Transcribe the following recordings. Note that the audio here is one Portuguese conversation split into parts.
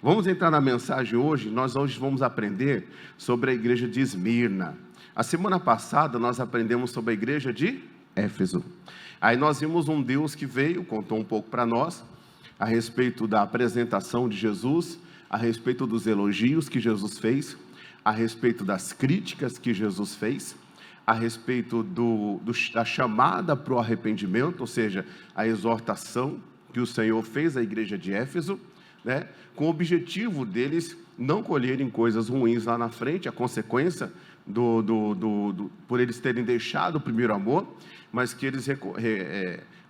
Vamos entrar na mensagem hoje. Nós hoje vamos aprender sobre a igreja de Esmirna. A semana passada nós aprendemos sobre a igreja de Éfeso. Aí nós vimos um Deus que veio, contou um pouco para nós a respeito da apresentação de Jesus, a respeito dos elogios que Jesus fez, a respeito das críticas que Jesus fez, a respeito da chamada para o arrependimento, ou seja, a exortação que o Senhor fez à igreja de Éfeso, né, com o objetivo deles não colherem coisas ruins lá na frente, a consequência por eles terem deixado o primeiro amor, mas que eles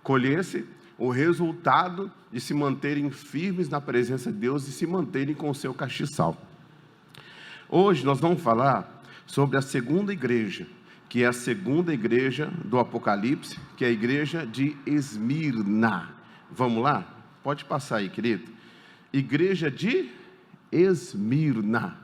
colhessem o resultado de se manterem firmes na presença de Deus e se manterem com o seu castiçal. Hoje nós vamos falar sobre a segunda igreja, que é a segunda igreja do Apocalipse, que é a igreja de Esmirna. Vamos lá? Pode passar aí, querido. Igreja de Esmirna.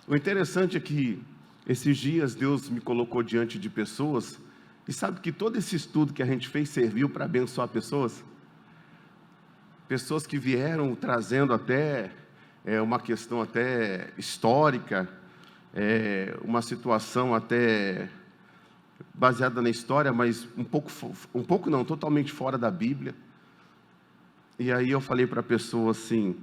O interessante é que esses dias Deus me colocou diante de pessoas, e sabe que todo esse estudo que a gente fez serviu para abençoar pessoas? Pessoas que vieram trazendo até uma questão até histórica, uma situação até baseada na história, mas um pouco não, totalmente fora da Bíblia. E aí eu falei para a pessoa assim,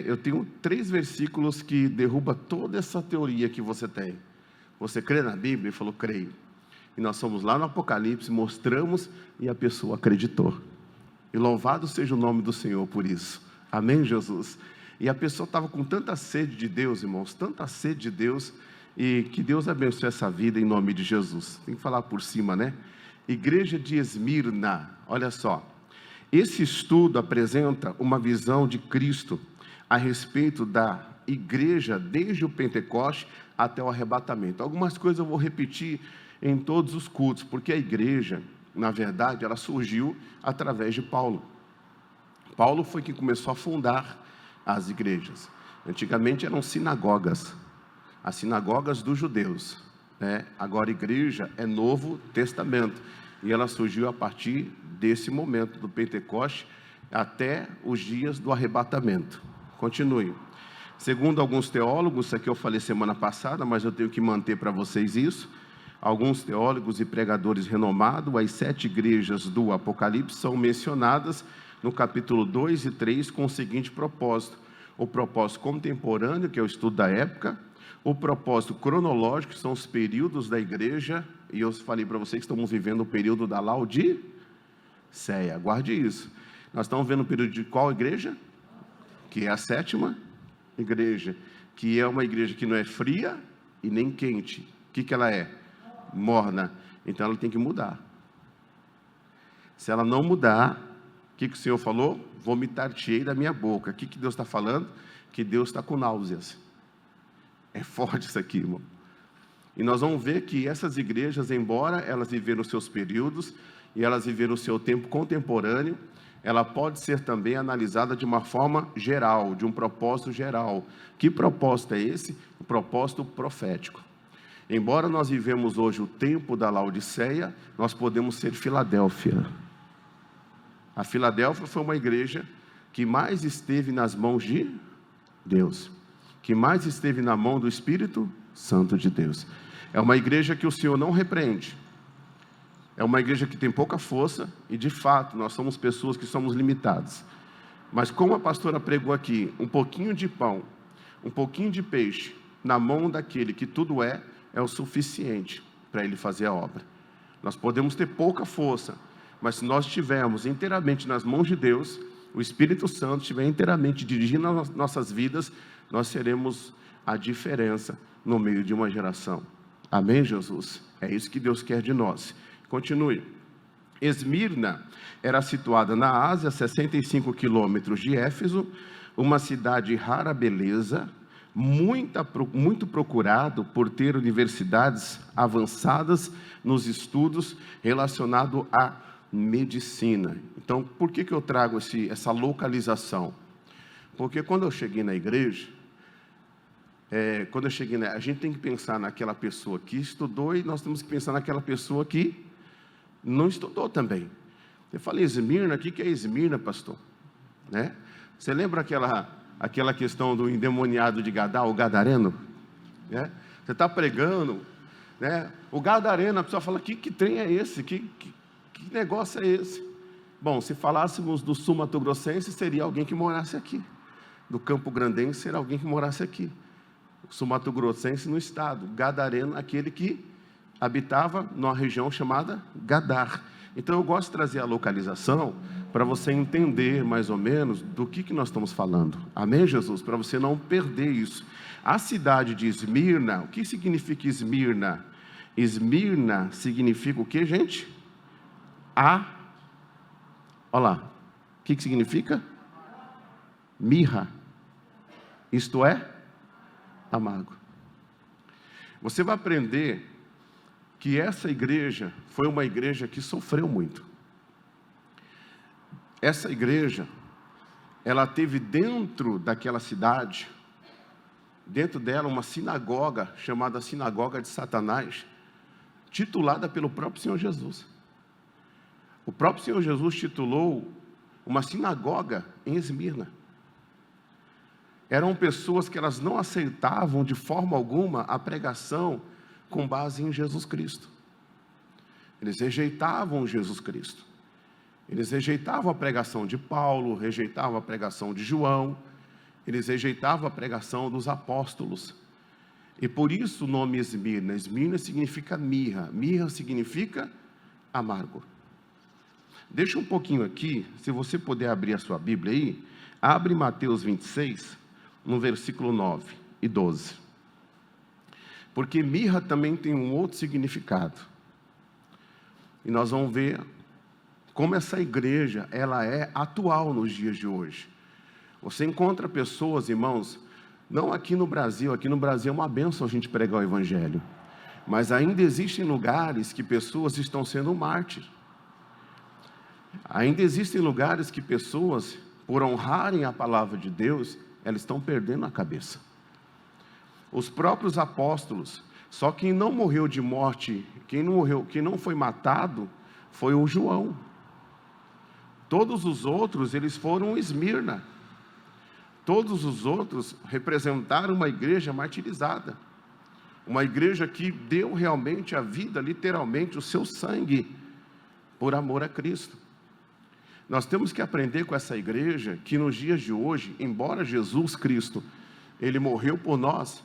eu tenho 3 versículos que derrubam toda essa teoria que você tem. Você crê na Bíblia? Ele falou, creio. E nós fomos lá no Apocalipse, mostramos e a pessoa acreditou. E louvado seja o nome do Senhor por isso. Amém, Jesus? E a pessoa estava com tanta sede de Deus, irmãos, tanta sede de Deus, e que Deus abençoe essa vida em nome de Jesus. Tem que falar por cima, né? Igreja de Esmirna, olha só. Esse estudo apresenta uma visão de Cristo a respeito da igreja desde o Pentecoste até o arrebatamento. Algumas coisas eu vou repetir em todos os cultos, porque a igreja, na verdade, ela surgiu através de Paulo. Paulo foi quem começou a fundar as igrejas. Antigamente eram sinagogas, as sinagogas dos judeus, né? Agora a igreja é Novo Testamento, e ela surgiu a partir desse momento do Pentecoste até os dias do arrebatamento. Continue. Segundo alguns teólogos, isso aqui eu falei semana passada, mas eu tenho que manter para vocês isso. Alguns teólogos e pregadores renomados, as 7 igrejas do Apocalipse são mencionadas no capítulo 2 e 3 com o seguinte propósito: o propósito contemporâneo, que é o estudo da época, o propósito cronológico, que são os períodos da igreja, e eu falei para vocês que estamos vivendo o período da Laodiceia, guarde isso. Nós estamos vendo o período de qual igreja? Que é a 7ª igreja, que é uma igreja que não é fria e nem quente. O que ela é? Morna. Então ela tem que mudar. Se ela não mudar, o que o Senhor falou? Vomitar-te-ei da minha boca. O que Deus está falando? Que Deus está com náuseas. É forte isso aqui, irmão. E nós vamos ver que essas igrejas, embora elas viveram os seus períodos e elas viveram o seu tempo contemporâneo, ela pode ser também analisada de uma forma geral, de um propósito geral. Que propósito é esse? O propósito profético. Embora nós vivemos hoje o tempo da Laodiceia, nós podemos ser Filadélfia. A Filadélfia foi uma igreja que mais esteve nas mãos de Deus, que mais esteve na mão do Espírito Santo de Deus. É uma igreja que o Senhor não repreende. É uma igreja que tem pouca força e, de fato, nós somos pessoas que somos limitadas. Mas como a pastora pregou aqui, um pouquinho de pão, um pouquinho de peixe, na mão daquele que tudo é o suficiente para ele fazer a obra. Nós podemos ter pouca força, mas se nós estivermos inteiramente nas mãos de Deus, o Espírito Santo estiver inteiramente dirigindo as nossas vidas, nós seremos a diferença no meio de uma geração. Amém, Jesus? É isso que Deus quer de nós. Continue. Esmirna era situada na Ásia, 65 quilômetros de Éfeso, uma cidade rara beleza, muito procurado por ter universidades avançadas nos estudos relacionados à medicina. Então, por que eu trago essa localização? Porque quando eu cheguei na igreja, a gente tem que pensar naquela pessoa que estudou e nós temos que pensar naquela pessoa que não estudou também. Eu falei, Esmirna, o que é Esmirna, pastor? Né? Você lembra aquela aquela questão do endemoniado de Gadá, o gadareno, né? Você está pregando, né? O gadareno, a pessoa fala, que trem é esse? Que negócio é esse? Bom, se falássemos do sul mato-grossense, seria alguém que morasse aqui. Do Campo Grandense, seria alguém que morasse aqui. O sul mato-grossense no estado. Gadareno, aquele que habitava numa região chamada Gadar. Então eu gosto de trazer a localização para você entender mais ou menos do que nós estamos falando. Amém, Jesus? Para você não perder isso. A cidade de Esmirna, o que significa Esmirna? Esmirna significa o que, gente? Olha lá. O que significa? Mirra. Isto é amargo. Você vai aprender que essa igreja foi uma igreja que sofreu muito. Essa igreja, ela teve dentro daquela cidade, dentro dela, uma sinagoga chamada Sinagoga de Satanás, titulada pelo próprio Senhor Jesus. O próprio Senhor Jesus titulou uma sinagoga em Esmirna. Eram pessoas que elas não aceitavam de forma alguma a pregação com base em Jesus Cristo. Eles rejeitavam Jesus Cristo. Eles rejeitavam a pregação de Paulo, rejeitavam a pregação de João, eles rejeitavam a pregação dos apóstolos. E por isso o nome Esmirna. Esmirna significa mirra. Mirra significa amargo. Deixa um pouquinho aqui, se você puder abrir a sua Bíblia aí, abre Mateus 26, no versículo 9 e 12. Porque mirra também tem um outro significado. E nós vamos ver como essa igreja, ela é atual nos dias de hoje. Você encontra pessoas, irmãos, não aqui no Brasil é uma bênção a gente pregar o Evangelho. Mas ainda existem lugares que pessoas estão sendo mártires. Ainda existem lugares que pessoas, por honrarem a palavra de Deus, elas estão perdendo a cabeça. Os próprios apóstolos, só quem não morreu de morte, quem não foi matado, foi o João. Todos os outros, eles foram Esmirna. Todos os outros representaram uma igreja martirizada. Uma igreja que deu realmente a vida, literalmente, o seu sangue, por amor a Cristo. Nós temos que aprender com essa igreja que nos dias de hoje, embora Jesus Cristo, Ele morreu por nós,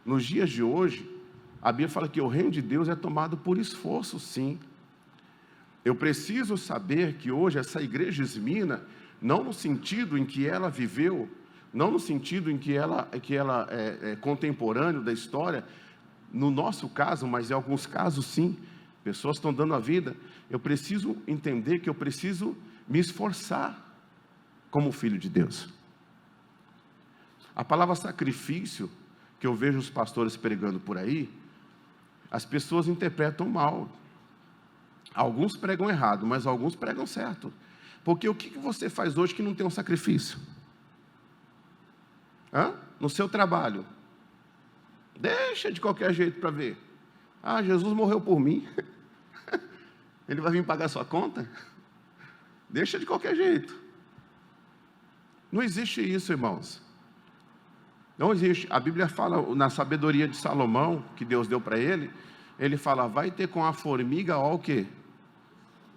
nos dias de hoje, a Bíblia fala que o reino de Deus é tomado por esforço, sim. Eu preciso saber que hoje essa igreja Esmirna, não no sentido em que ela viveu, não no sentido em que ela é contemporâneo da história, no nosso caso, mas em alguns casos sim, pessoas estão dando a vida. Eu preciso entender que eu preciso me esforçar como filho de Deus. A palavra sacrifício, que eu vejo os pastores pregando por aí, as pessoas interpretam mal. Alguns pregam errado, mas alguns pregam certo. Porque o que você faz hoje que não tem um sacrifício? No seu trabalho. Deixa de qualquer jeito para ver. Jesus morreu por mim. Ele vai vir pagar sua conta? Deixa de qualquer jeito. Não existe isso, irmãos. Não existe. A Bíblia fala, na sabedoria de Salomão, que Deus deu para ele, ele fala, vai ter com a formiga, ó, o quê?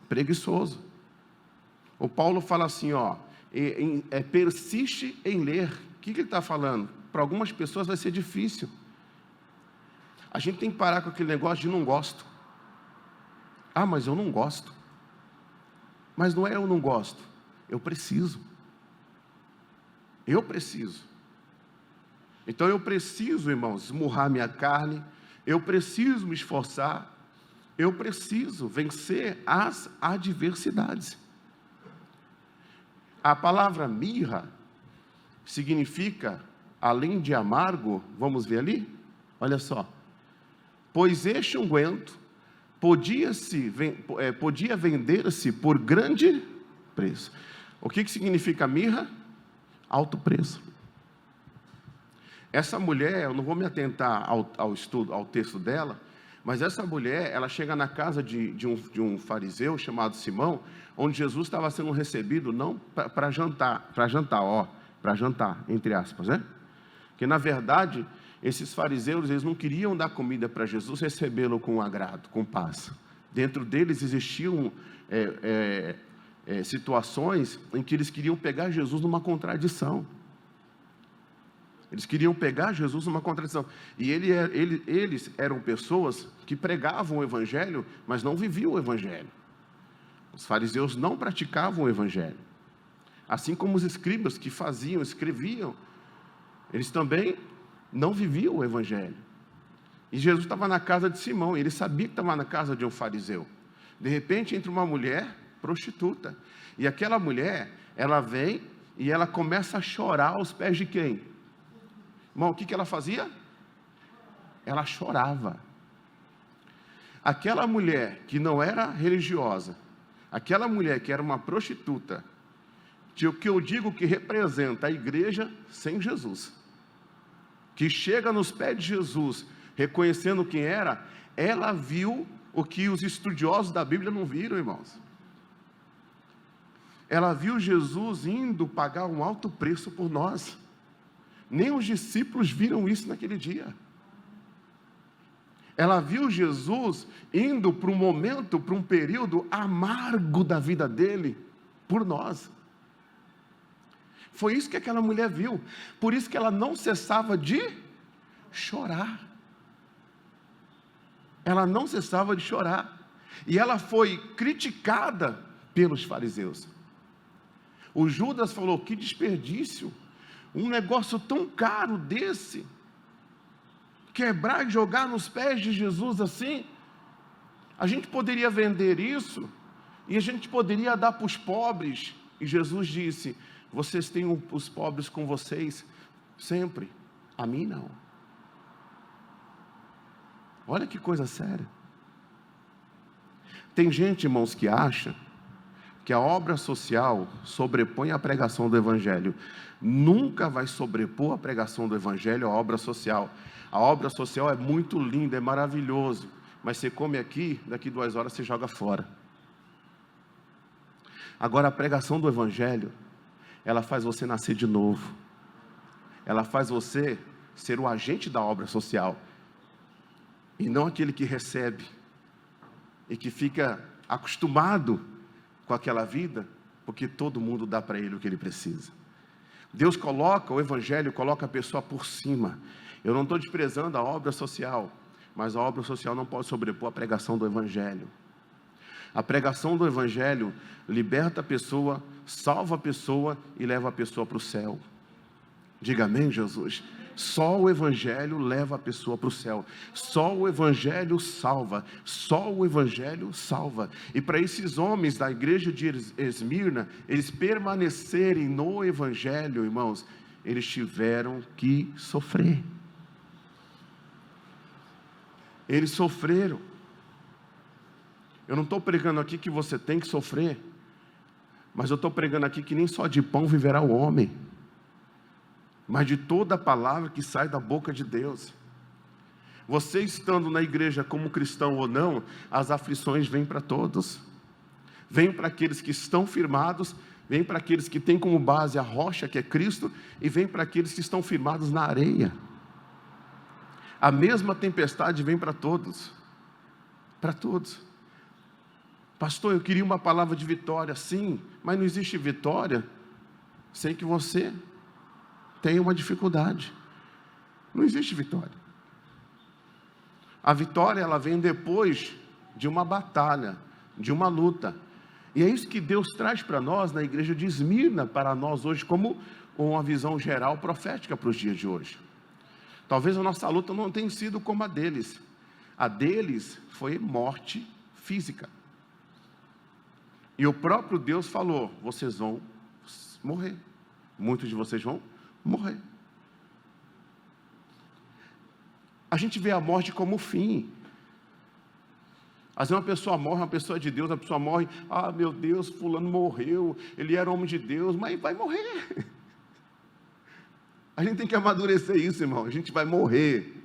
Preguiçoso. O Paulo fala assim, persiste em ler. O que ele está falando? Para algumas pessoas vai ser difícil. A gente tem que parar com aquele negócio de não gosto. Mas eu não gosto. Mas não é eu não gosto. Eu preciso. Eu preciso. Então eu preciso, irmãos, esmurrar minha carne. Eu preciso me esforçar. Eu preciso vencer as adversidades. A palavra mirra significa, além de amargo, vamos ver ali? Olha só. Pois este unguento podia vender-se por grande preço. O que significa mirra? Alto preço. Essa mulher, eu não vou me atentar ao estudo, ao texto dela, mas essa mulher, ela chega na casa de um fariseu chamado Simão, onde Jesus estava sendo recebido não para jantar, para jantar, entre aspas, né? Porque na verdade, esses fariseus, eles não queriam dar comida para Jesus, recebê-lo com agrado, com paz. Dentro deles existiam situações em que eles queriam pegar Jesus numa contradição. Eles queriam pegar Jesus numa contradição. E eles eram pessoas que pregavam o Evangelho, mas não viviam o Evangelho. Os fariseus não praticavam o Evangelho. Assim como os escribas que faziam, escreviam, eles também não viviam o Evangelho. E Jesus estava na casa de Simão, e ele sabia que estava na casa de um fariseu. De repente entra uma mulher prostituta. E aquela mulher, ela vem e ela começa a chorar aos pés de quem? Irmão, o que ela fazia? Ela chorava. Aquela mulher que não era religiosa, aquela mulher que era uma prostituta, o que eu digo que representa a igreja sem Jesus, que chega nos pés de Jesus, reconhecendo quem era, ela viu o que os estudiosos da Bíblia não viram, irmãos. Ela viu Jesus indo pagar um alto preço por nós. Nem os discípulos viram isso naquele dia. Ela viu Jesus indo para um momento, para um período amargo da vida dele, por nós. Foi isso que aquela mulher viu. Por isso que ela não cessava de chorar. Ela não cessava de chorar. E ela foi criticada pelos fariseus. O Judas falou: que desperdício. Um negócio tão caro desse, quebrar e jogar nos pés de Jesus assim, a gente poderia vender isso, e a gente poderia dar para os pobres, e Jesus disse: vocês têm os pobres com vocês sempre, a mim não. Olha que coisa séria. Tem gente, irmãos, que acha que a obra social sobrepõe a pregação do Evangelho. Nunca vai sobrepor a pregação do Evangelho à obra social. A obra social é muito linda, é maravilhoso, mas você come aqui, daqui 2 horas você joga fora. Agora a pregação do Evangelho, ela faz você nascer de novo. Ela faz você ser o agente da obra social, e não aquele que recebe, e que fica acostumado com aquela vida, porque todo mundo dá para ele o que ele precisa. Deus coloca, o Evangelho coloca a pessoa por cima. Eu não estou desprezando a obra social, mas a obra social não pode sobrepor a pregação do Evangelho. A pregação do Evangelho liberta a pessoa, salva a pessoa e leva a pessoa para o céu. Diga amém, Jesus. Só o Evangelho leva a pessoa para o céu. Só o Evangelho salva. Só o Evangelho salva. E para esses homens da igreja de Esmirna, eles permanecerem no Evangelho, irmãos, eles tiveram que sofrer. Eles sofreram. Eu não estou pregando aqui que você tem que sofrer, mas eu estou pregando aqui que nem só de pão viverá o homem, mas de toda a palavra que sai da boca de Deus. Você estando na igreja como cristão ou não, as aflições vêm para todos. Vêm para aqueles que estão firmados, vêm para aqueles que têm como base a rocha que é Cristo, e vêm para aqueles que estão firmados na areia. A mesma tempestade vem para todos. Para todos. Pastor, eu queria uma palavra de vitória, sim, mas não existe vitória sem que você tem uma dificuldade. Não existe vitória. A vitória, ela vem depois de uma batalha, de uma luta. E é isso que Deus traz para nós na igreja de Esmirna, para nós hoje, como uma visão geral profética para os dias de hoje. Talvez a nossa luta não tenha sido como a deles. A deles foi morte física. E o próprio Deus falou: vocês vão morrer. Muitos de vocês vão morrer. A gente vê a morte como fim. Às vezes uma pessoa morre, uma pessoa de Deus, a pessoa morre: ah, meu Deus, fulano morreu, ele era homem de Deus, mas vai morrer. A gente tem que amadurecer isso, irmão. A gente vai morrer.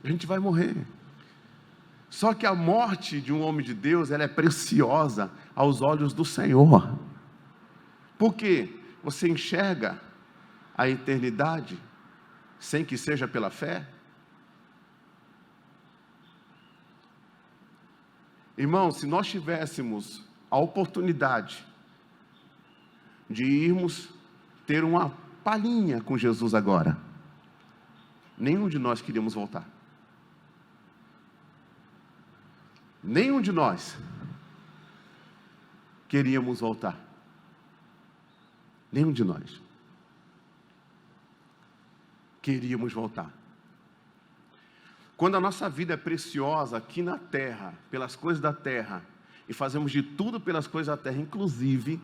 A gente vai morrer. Só que a morte de um homem de Deus, ela é preciosa aos olhos do Senhor. Por quê? Você enxerga a eternidade sem que seja pela fé? Irmão, se nós tivéssemos a oportunidade de irmos ter uma palhinha com Jesus agora, nenhum de nós queríamos voltar. Nenhum de nós queríamos voltar. Nenhum de nós queríamos voltar. Quando a nossa vida é preciosa aqui na terra, pelas coisas da terra, e fazemos de tudo pelas coisas da terra, inclusive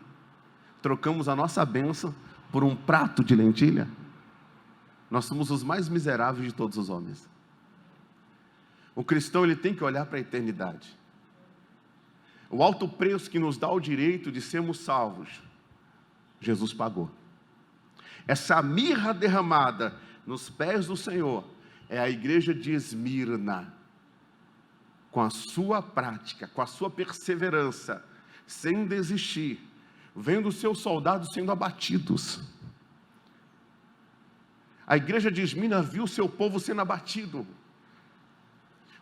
trocamos a nossa bênção por um prato de lentilha, nós somos os mais miseráveis de todos os homens. O cristão, ele tem que olhar para a eternidade. O alto preço que nos dá o direito de sermos salvos, Jesus pagou. Essa mirra derramada nos pés do Senhor é a igreja de Esmirna, com a sua prática, com a sua perseverança, sem desistir, vendo os seus soldados sendo abatidos. A igreja de Esmirna viu o seu povo sendo abatido.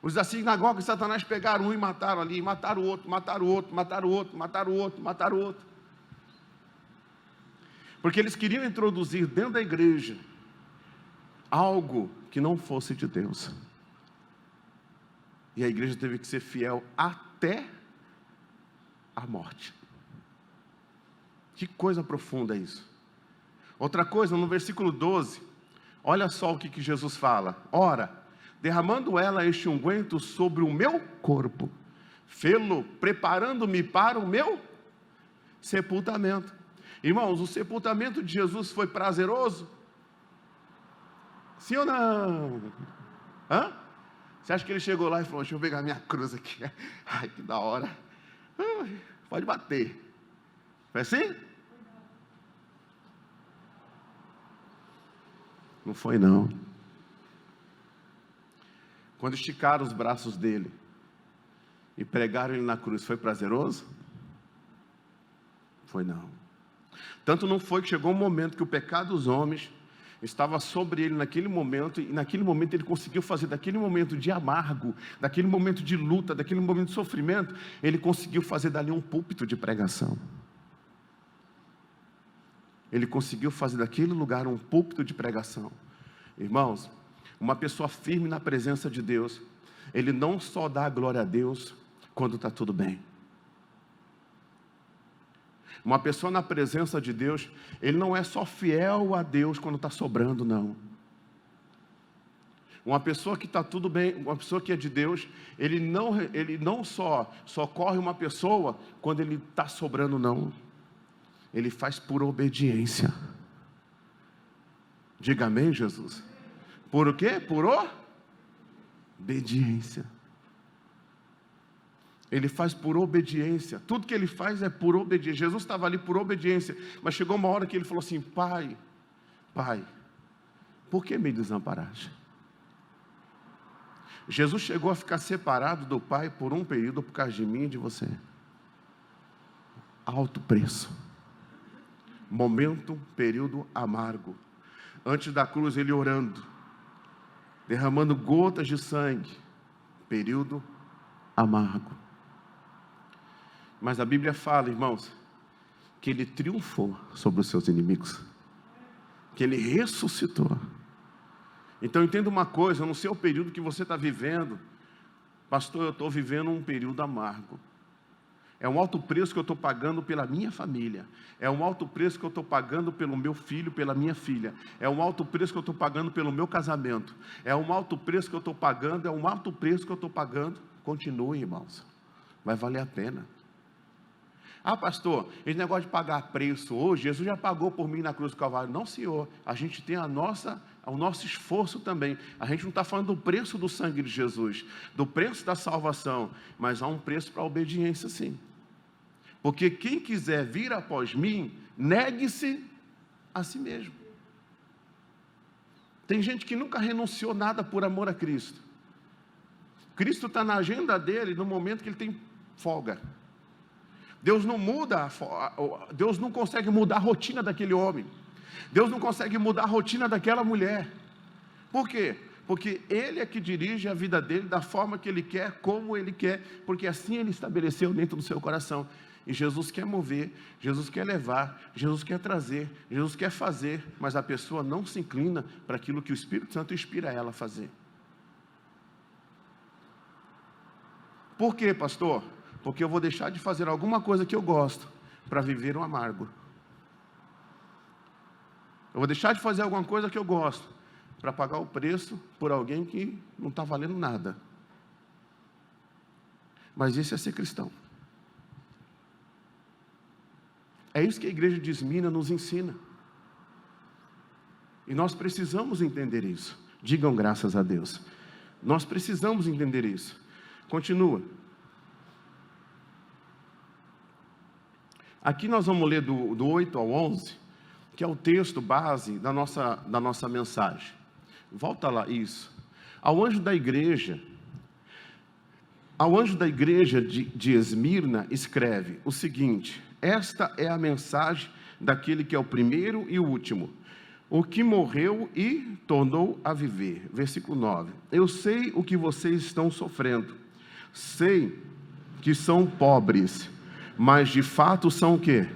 Os da sinagoga de Satanás pegaram um e mataram ali, mataram o outro, mataram o outro, mataram o outro, mataram o outro, mataram o outro. Porque eles queriam introduzir dentro da igreja algo que não fosse de Deus. E a igreja teve que ser fiel até a morte. Que coisa profunda isso. Outra coisa, no versículo 12, olha só o que Jesus fala. Ora, derramando ela este unguento sobre o meu corpo, fê-lo preparando-me para o meu sepultamento. Irmãos, o sepultamento de Jesus foi prazeroso? Sim ou não? Hã? Você acha que ele chegou lá e falou, deixa eu pegar minha cruz aqui. Ai, que da hora. Pode bater. Foi assim? Não foi não. Quando esticaram os braços dele e pregaram ele na cruz, foi prazeroso? Foi não. Tanto não foi que chegou um momento que o pecado dos homens estava sobre ele naquele momento, e naquele momento ele conseguiu fazer daquele momento de amargo, daquele momento de luta, daquele momento de sofrimento, ele conseguiu fazer dali um púlpito de pregação. Ele conseguiu fazer daquele lugar um púlpito de pregação. Irmãos, uma pessoa firme na presença de Deus, ele não só dá glória a Deus quando está tudo bem. Uma pessoa na presença de Deus, ele não é só fiel a Deus quando está sobrando, não. Uma pessoa que está tudo bem, uma pessoa que é de Deus, ele não só socorre uma pessoa quando ele está sobrando, não. Ele faz por obediência. Diga amém, Jesus. Por o quê? Por obediência. Ele faz por obediência. Tudo que ele faz é por obediência. Jesus estava ali por obediência. Mas chegou uma hora que ele falou assim, Pai, por que me desamparaste? Jesus chegou a ficar separado do Pai por um período por causa de mim e de você. Alto preço. Momento, período amargo. Antes da cruz ele orando, derramando gotas de sangue. Período amargo. Mas a Bíblia fala, irmãos, que ele triunfou sobre os seus inimigos, que ele ressuscitou. Então entenda uma coisa, eu não sei o período que você está vivendo, pastor, eu estou vivendo um período amargo. É um alto preço que eu estou pagando pela minha família. É um alto preço que eu estou pagando pelo meu filho, pela minha filha. É um alto preço que eu estou pagando pelo meu casamento. É um alto preço que eu estou pagando, é um alto preço que eu estou pagando. Continue, irmãos. Vai valer a pena. Ah, pastor, esse negócio de pagar preço hoje, Jesus já pagou por mim na cruz do Calvário. Não, senhor. A gente tem o nosso esforço também. A gente não está falando do preço do sangue de Jesus, do preço da salvação, mas há um preço para a obediência, sim. Porque quem quiser vir após mim, negue-se a si mesmo. Tem gente que nunca renunciou nada por amor a Cristo. Cristo está na agenda dele no momento que ele tem folga. Deus não muda, Deus não consegue mudar a rotina daquele homem. Deus não consegue mudar a rotina daquela mulher. Por quê? Porque Ele é que dirige a vida dele da forma que Ele quer, como Ele quer, porque assim Ele estabeleceu dentro do seu coração. E Jesus quer mover, Jesus quer levar, Jesus quer trazer, Jesus quer fazer, mas a pessoa não se inclina para aquilo que o Espírito Santo inspira ela a fazer. Por quê, pastor? Porque eu vou deixar de fazer alguma coisa que eu gosto para viver um amargo. Eu vou deixar de fazer alguma coisa que eu gosto para pagar o preço por alguém que não está valendo nada. Mas isso é ser cristão. É isso que a igreja de Esmirna nos ensina. E nós precisamos entender isso. Digam graças a Deus. Nós precisamos entender isso. Continua. Aqui nós vamos ler do 8 ao 11, que é o texto base da nossa mensagem. Volta lá, isso. Ao anjo da igreja de Esmirna escreve o seguinte: esta é a mensagem daquele que é o primeiro e o último, o que morreu e tornou a viver. Versículo 9. Eu sei o que vocês estão sofrendo. Sei que são pobres, mas de fato são o quê?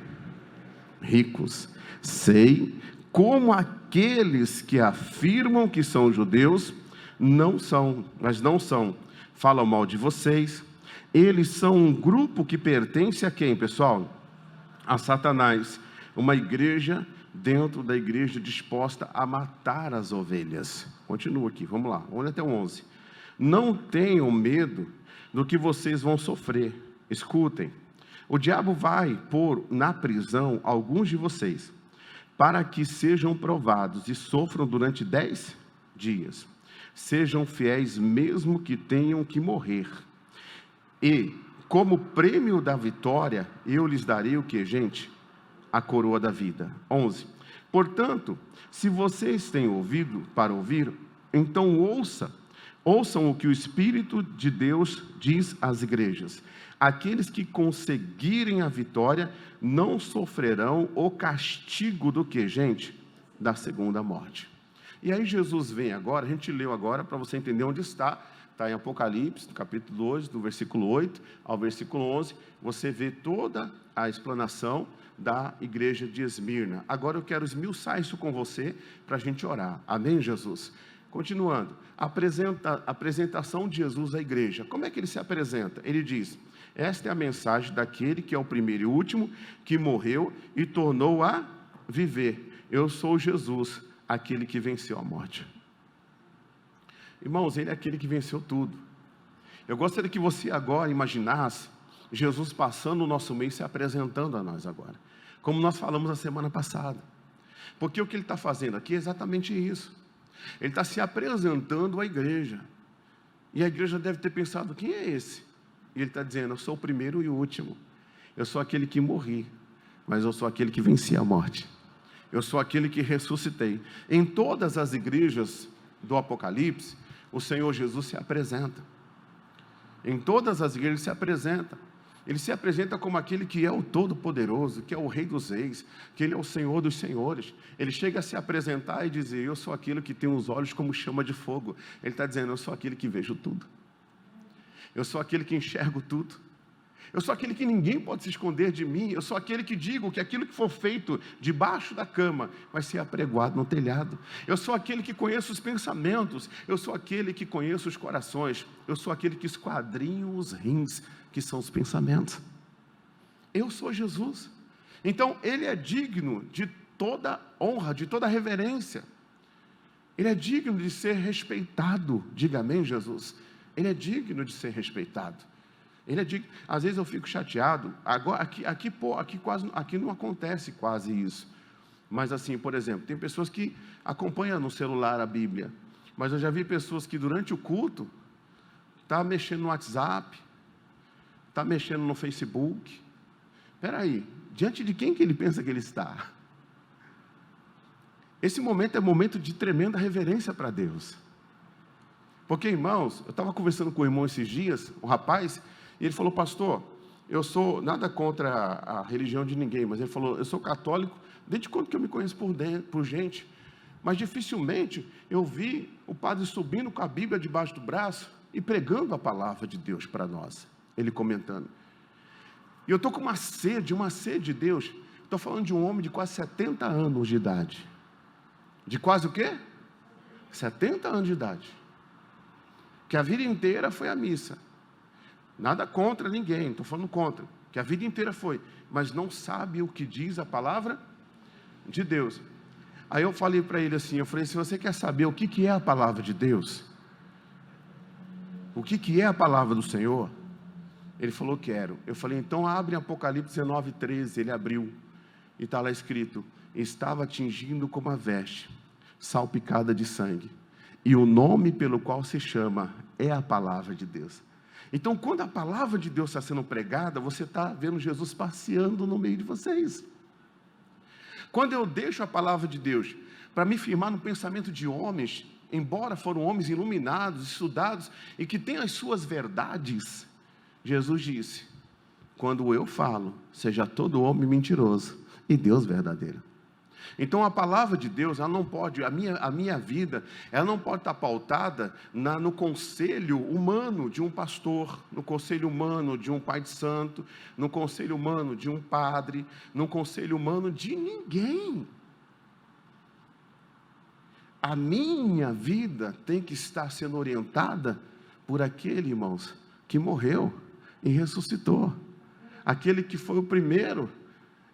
Ricos. Sei como aqueles que afirmam que são judeus, mas não são. Falam mal de vocês. Eles são um grupo que pertence a quem, pessoal? A Satanás. Uma igreja dentro da igreja disposta a matar as ovelhas. Continua aqui, vamos lá, olha até o 11. Não tenham medo do que vocês vão sofrer. Escutem, o diabo vai pôr na prisão alguns de vocês, para que sejam provados e sofram durante 10 dias. Sejam fiéis mesmo que tenham que morrer. E, como prêmio da vitória, eu lhes darei o que, gente? A coroa da vida. 11. Portanto, se vocês têm ouvido para ouvir, então ouçam o que o Espírito de Deus diz às igrejas. Aqueles que conseguirem a vitória não sofrerão o castigo do que, gente? Da segunda morte. E aí Jesus vem agora, a gente leu agora para você entender onde está. Está em Apocalipse, no capítulo 2, do versículo 8 ao versículo 11. Você vê toda a explanação da igreja de Esmirna. Agora eu quero esmiuçar isso com você para a gente orar. Amém, Jesus? Continuando, a apresentação de Jesus à igreja. Como é que ele se apresenta? Ele diz: esta é a mensagem daquele que é o primeiro e último, que morreu e tornou a viver. Eu sou Jesus, aquele que venceu a morte. Irmãos, ele é aquele que venceu tudo. Eu gostaria que você agora imaginasse Jesus passando o nosso meio e se apresentando a nós agora, como nós falamos na semana passada. Porque o que ele está fazendo aqui é exatamente isso. Ele está se apresentando à igreja. E a igreja deve ter pensado: quem é esse? E ele está dizendo: eu sou o primeiro e o último. Eu sou aquele que morri, mas eu sou aquele que venci a morte. Eu sou aquele que ressuscitei. Em todas as igrejas do Apocalipse, o Senhor Jesus se apresenta. Em todas as igrejas ele se apresenta. Ele se apresenta como aquele que é o Todo-Poderoso, que é o Rei dos Reis, que Ele é o Senhor dos Senhores. Ele chega a se apresentar e dizer: eu sou aquele que tem os olhos como chama de fogo. Ele está dizendo: eu sou aquele que vejo tudo. Eu sou aquele que enxergo tudo. Eu sou aquele que ninguém pode se esconder de mim. Eu sou aquele que digo que aquilo que for feito debaixo da cama vai ser apregoado no telhado. Eu sou aquele que conheço os pensamentos. Eu sou aquele que conheço os corações. Eu sou aquele que esquadrinho os rins, que são os pensamentos. Eu sou Jesus. Então ele é digno de toda honra, de toda reverência. Ele é digno de ser respeitado. Diga amém, Jesus. Ele é digno de ser respeitado. Ele é digno. Às vezes eu fico chateado. Agora aqui não acontece quase isso. Mas assim, por exemplo, tem pessoas que acompanham no celular a Bíblia. Mas eu já vi pessoas que durante o culto tá mexendo no WhatsApp, está mexendo no Facebook. Espera aí, diante de quem que ele pensa que ele está? Esse momento é momento de tremenda reverência para Deus. Porque, irmãos, eu estava conversando com o irmão esses dias, um rapaz, e ele falou: pastor, eu sou nada contra a religião de ninguém, mas ele falou, eu sou católico desde quando que eu me conheço por gente, mas dificilmente eu vi o padre subindo com a Bíblia debaixo do braço e pregando a palavra de Deus para nós, ele comentando. E eu estou com uma sede de Deus. Estou falando de um homem de quase 70 anos de idade. De quase o quê? 70 anos de idade. Que a vida inteira foi à missa. Nada contra ninguém, estou falando contra. Que a vida inteira foi. Mas não sabe o que diz a palavra de Deus. Aí eu falei para ele assim, se você quer saber o que é a palavra de Deus, o que é a palavra do Senhor, ele falou, quero. Eu falei, então abre Apocalipse 19:13, ele abriu, e está lá escrito, estava tingindo como a veste, salpicada de sangue, e o nome pelo qual se chama é a palavra de Deus. Então, quando a palavra de Deus está sendo pregada, você está vendo Jesus passeando no meio de vocês. Quando eu deixo a palavra de Deus para me firmar no pensamento de homens, embora foram homens iluminados, estudados, e que têm as suas verdades, Jesus disse, quando eu falo, seja todo homem mentiroso e Deus verdadeiro. Então a palavra de Deus, ela não pode, a minha vida, ela não pode estar pautada no conselho humano de um pastor, no conselho humano de um pai de santo, no conselho humano de um padre, no conselho humano de ninguém. A minha vida tem que estar sendo orientada por aquele, irmãos, que morreu e ressuscitou. Aquele que foi o primeiro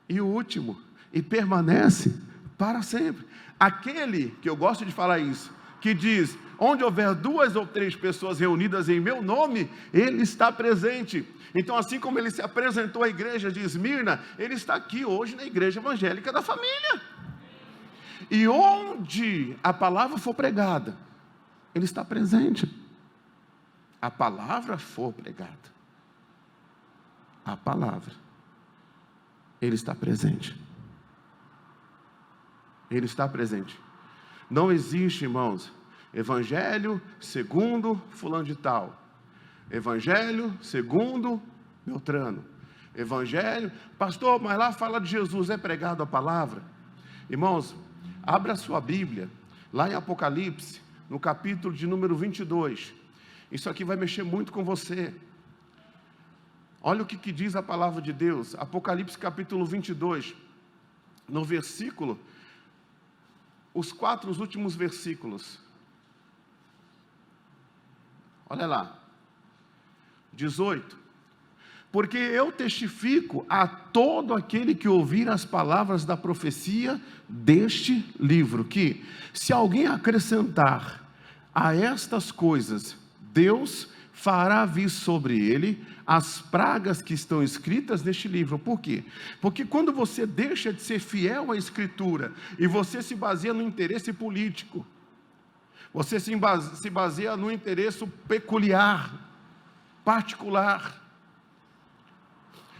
e o último, e permanece para sempre. Aquele, que eu gosto de falar isso, que diz, onde houver 2 ou 3 pessoas reunidas em meu nome, ele está presente. Então, assim como ele se apresentou à igreja de Esmirna, ele está aqui hoje na igreja evangélica da família. E onde a palavra for pregada, ele está presente. A palavra for pregada, a palavra, ele está presente. Ele está presente. Não existe, irmãos, evangelho segundo fulano de tal, evangelho segundo Beltrano, evangelho, pastor, mas lá fala de Jesus, é pregado a palavra? Irmãos, abra a sua Bíblia, lá em Apocalipse, no capítulo de número 22, isso aqui vai mexer muito com você. Olha o que diz a palavra de Deus, Apocalipse capítulo 22, no versículo, os 4 últimos versículos, olha lá, 18, porque eu testifico a todo aquele que ouvir as palavras da profecia deste livro, que se alguém acrescentar a estas coisas, Deus fará vir sobre ele as pragas que estão escritas neste livro. Por quê? Porque quando você deixa de ser fiel à Escritura, e você se baseia no interesse político, você se baseia no interesse peculiar, particular,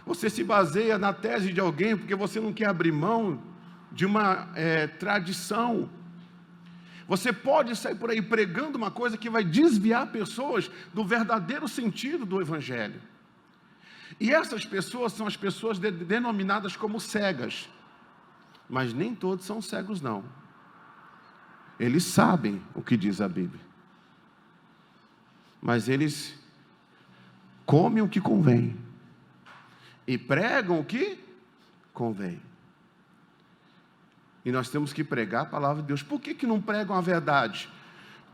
você se baseia na tese de alguém, porque você não quer abrir mão de uma tradição. Você pode sair por aí pregando uma coisa que vai desviar pessoas do verdadeiro sentido do Evangelho. E essas pessoas são as pessoas denominadas como cegas. Mas nem todos são cegos, não. Eles sabem o que diz a Bíblia. Mas eles comem o que convém. E pregam o que convém. E nós temos que pregar a palavra de Deus. Por que não pregam a verdade?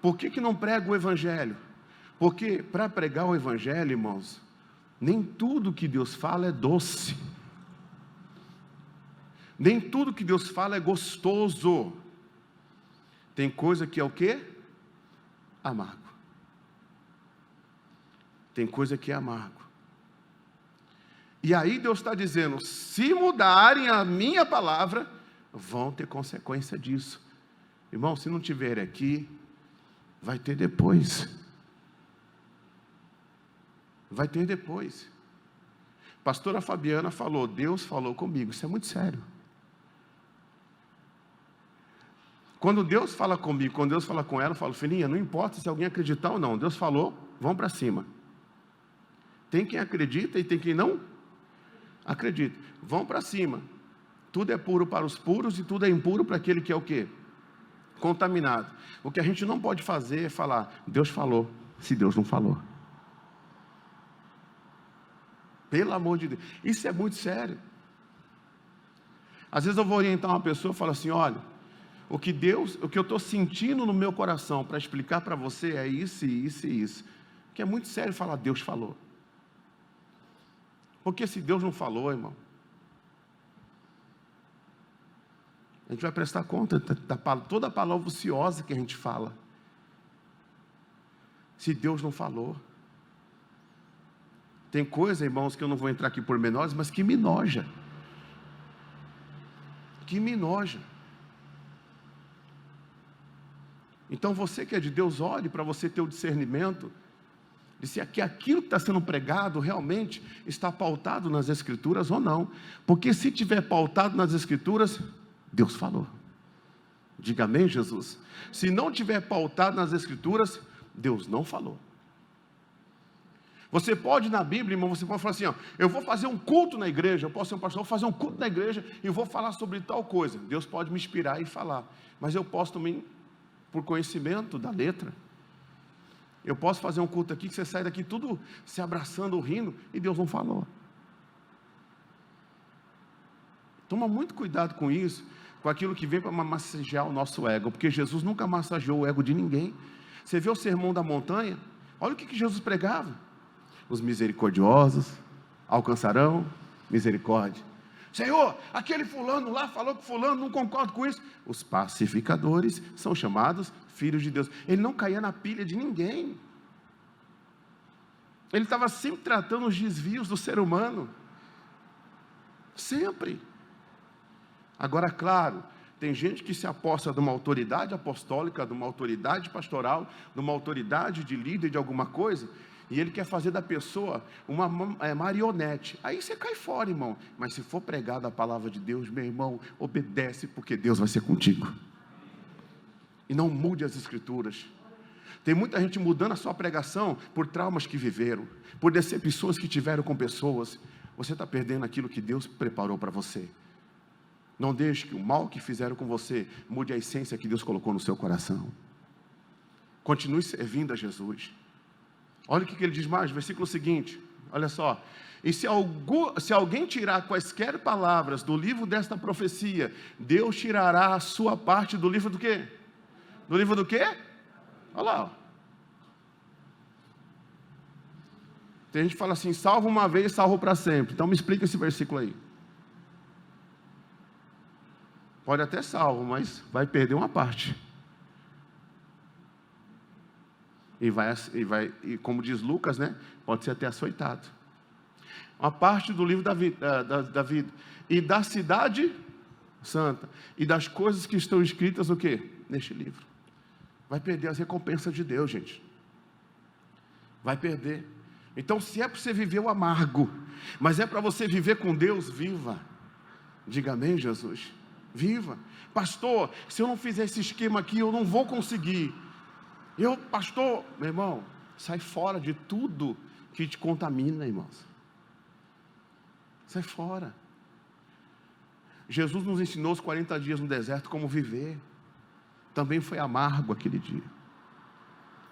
Por que não pregam o Evangelho? Porque para pregar o Evangelho, irmãos, nem tudo que Deus fala é doce. Nem tudo que Deus fala é gostoso. Tem coisa que é o quê? Amargo. Tem coisa que é amargo. E aí Deus está dizendo, se mudarem a minha palavra, vão ter consequência disso. Irmão, se não tiver aqui, vai ter depois. Vai ter depois. Pastora Fabiana falou, Deus falou comigo, isso é muito sério. Quando Deus fala comigo, quando Deus fala com ela, eu falo, filhinha, não importa se alguém acreditar ou não, Deus falou, vamos para cima. Tem quem acredita e tem quem não Acredite, vão para cima. Tudo é puro para os puros e tudo é impuro para aquele que é o quê? Contaminado. O que a gente não pode fazer é falar, Deus falou, se Deus não falou. Pelo amor de Deus, isso é muito sério. Às vezes eu vou orientar uma pessoa e falo assim, olha, o que eu estou sentindo no meu coração para explicar para você é isso, isso e isso. Que é muito sério falar, Deus falou. Porque se Deus não falou, irmão, a gente vai prestar conta de toda a palavra ociosa que a gente fala. Se Deus não falou. Tem coisa, irmãos, que eu não vou entrar aqui por menores, mas que me noja. Que me noja. Então você que é de Deus, ore para você ter o discernimento de se aquilo que está sendo pregado realmente está pautado nas Escrituras ou não. Porque se tiver pautado nas Escrituras, Deus falou. Diga amém, Jesus. Se não tiver pautado nas Escrituras, Deus não falou. Você pode na Bíblia, irmão, você pode falar assim, ó, eu vou fazer um culto na igreja, eu posso ser um pastor, vou fazer um culto na igreja e vou falar sobre tal coisa. Deus pode me inspirar e falar, mas eu posso também, por conhecimento da letra, eu posso fazer um culto aqui que você sai daqui tudo se abraçando, rindo, e Deus não falou. Toma muito cuidado com isso, com aquilo que vem para massagear o nosso ego, porque Jesus nunca massageou o ego de ninguém. Você vê o sermão da montanha, olha o que Jesus pregava. Os misericordiosos alcançarão misericórdia. Senhor, aquele fulano lá falou que fulano, não concordo com isso. Os pacificadores são chamados filhos de Deus. Ele não caía na pilha de ninguém. Ele estava sempre tratando os desvios do ser humano. Sempre. Agora, claro, tem gente que se aposta de uma autoridade apostólica, de uma autoridade pastoral, de uma autoridade de líder de alguma coisa, e ele quer fazer da pessoa uma marionete. Aí você cai fora, irmão. Mas se for pregada a palavra de Deus, meu irmão, obedece, porque Deus vai ser contigo. E não mude as Escrituras. Tem muita gente mudando a sua pregação por traumas que viveram, por decepções que tiveram com pessoas. Você está perdendo aquilo que Deus preparou para você. Não deixe que o mal que fizeram com você mude a essência que Deus colocou no seu coração. Continue servindo a Jesus. Olha o que ele diz mais, versículo seguinte, olha só. E se alguém tirar quaisquer palavras do livro desta profecia, Deus tirará a sua parte do livro do quê? Do livro do quê? Olha lá. Ó. Tem gente que fala assim, salvo uma vez, salvo para sempre. Então me explica esse versículo aí. Pode até salvo, mas vai perder uma parte. E como diz Lucas, né? Pode ser até açoitado. Uma parte do livro da vida. E da cidade santa. E das coisas que estão escritas o quê? Neste livro. Vai perder as recompensas de Deus, gente. Vai perder. Então, se é para você viver o amargo, mas é para você viver com Deus, viva. Diga amém, Jesus. Viva. Pastor, se eu não fizer esse esquema aqui, eu não vou conseguir. Pastor, meu irmão, sai fora de tudo que te contamina, irmãos. Sai fora. Jesus nos ensinou os 40 dias no deserto como viver. Também foi amargo aquele dia.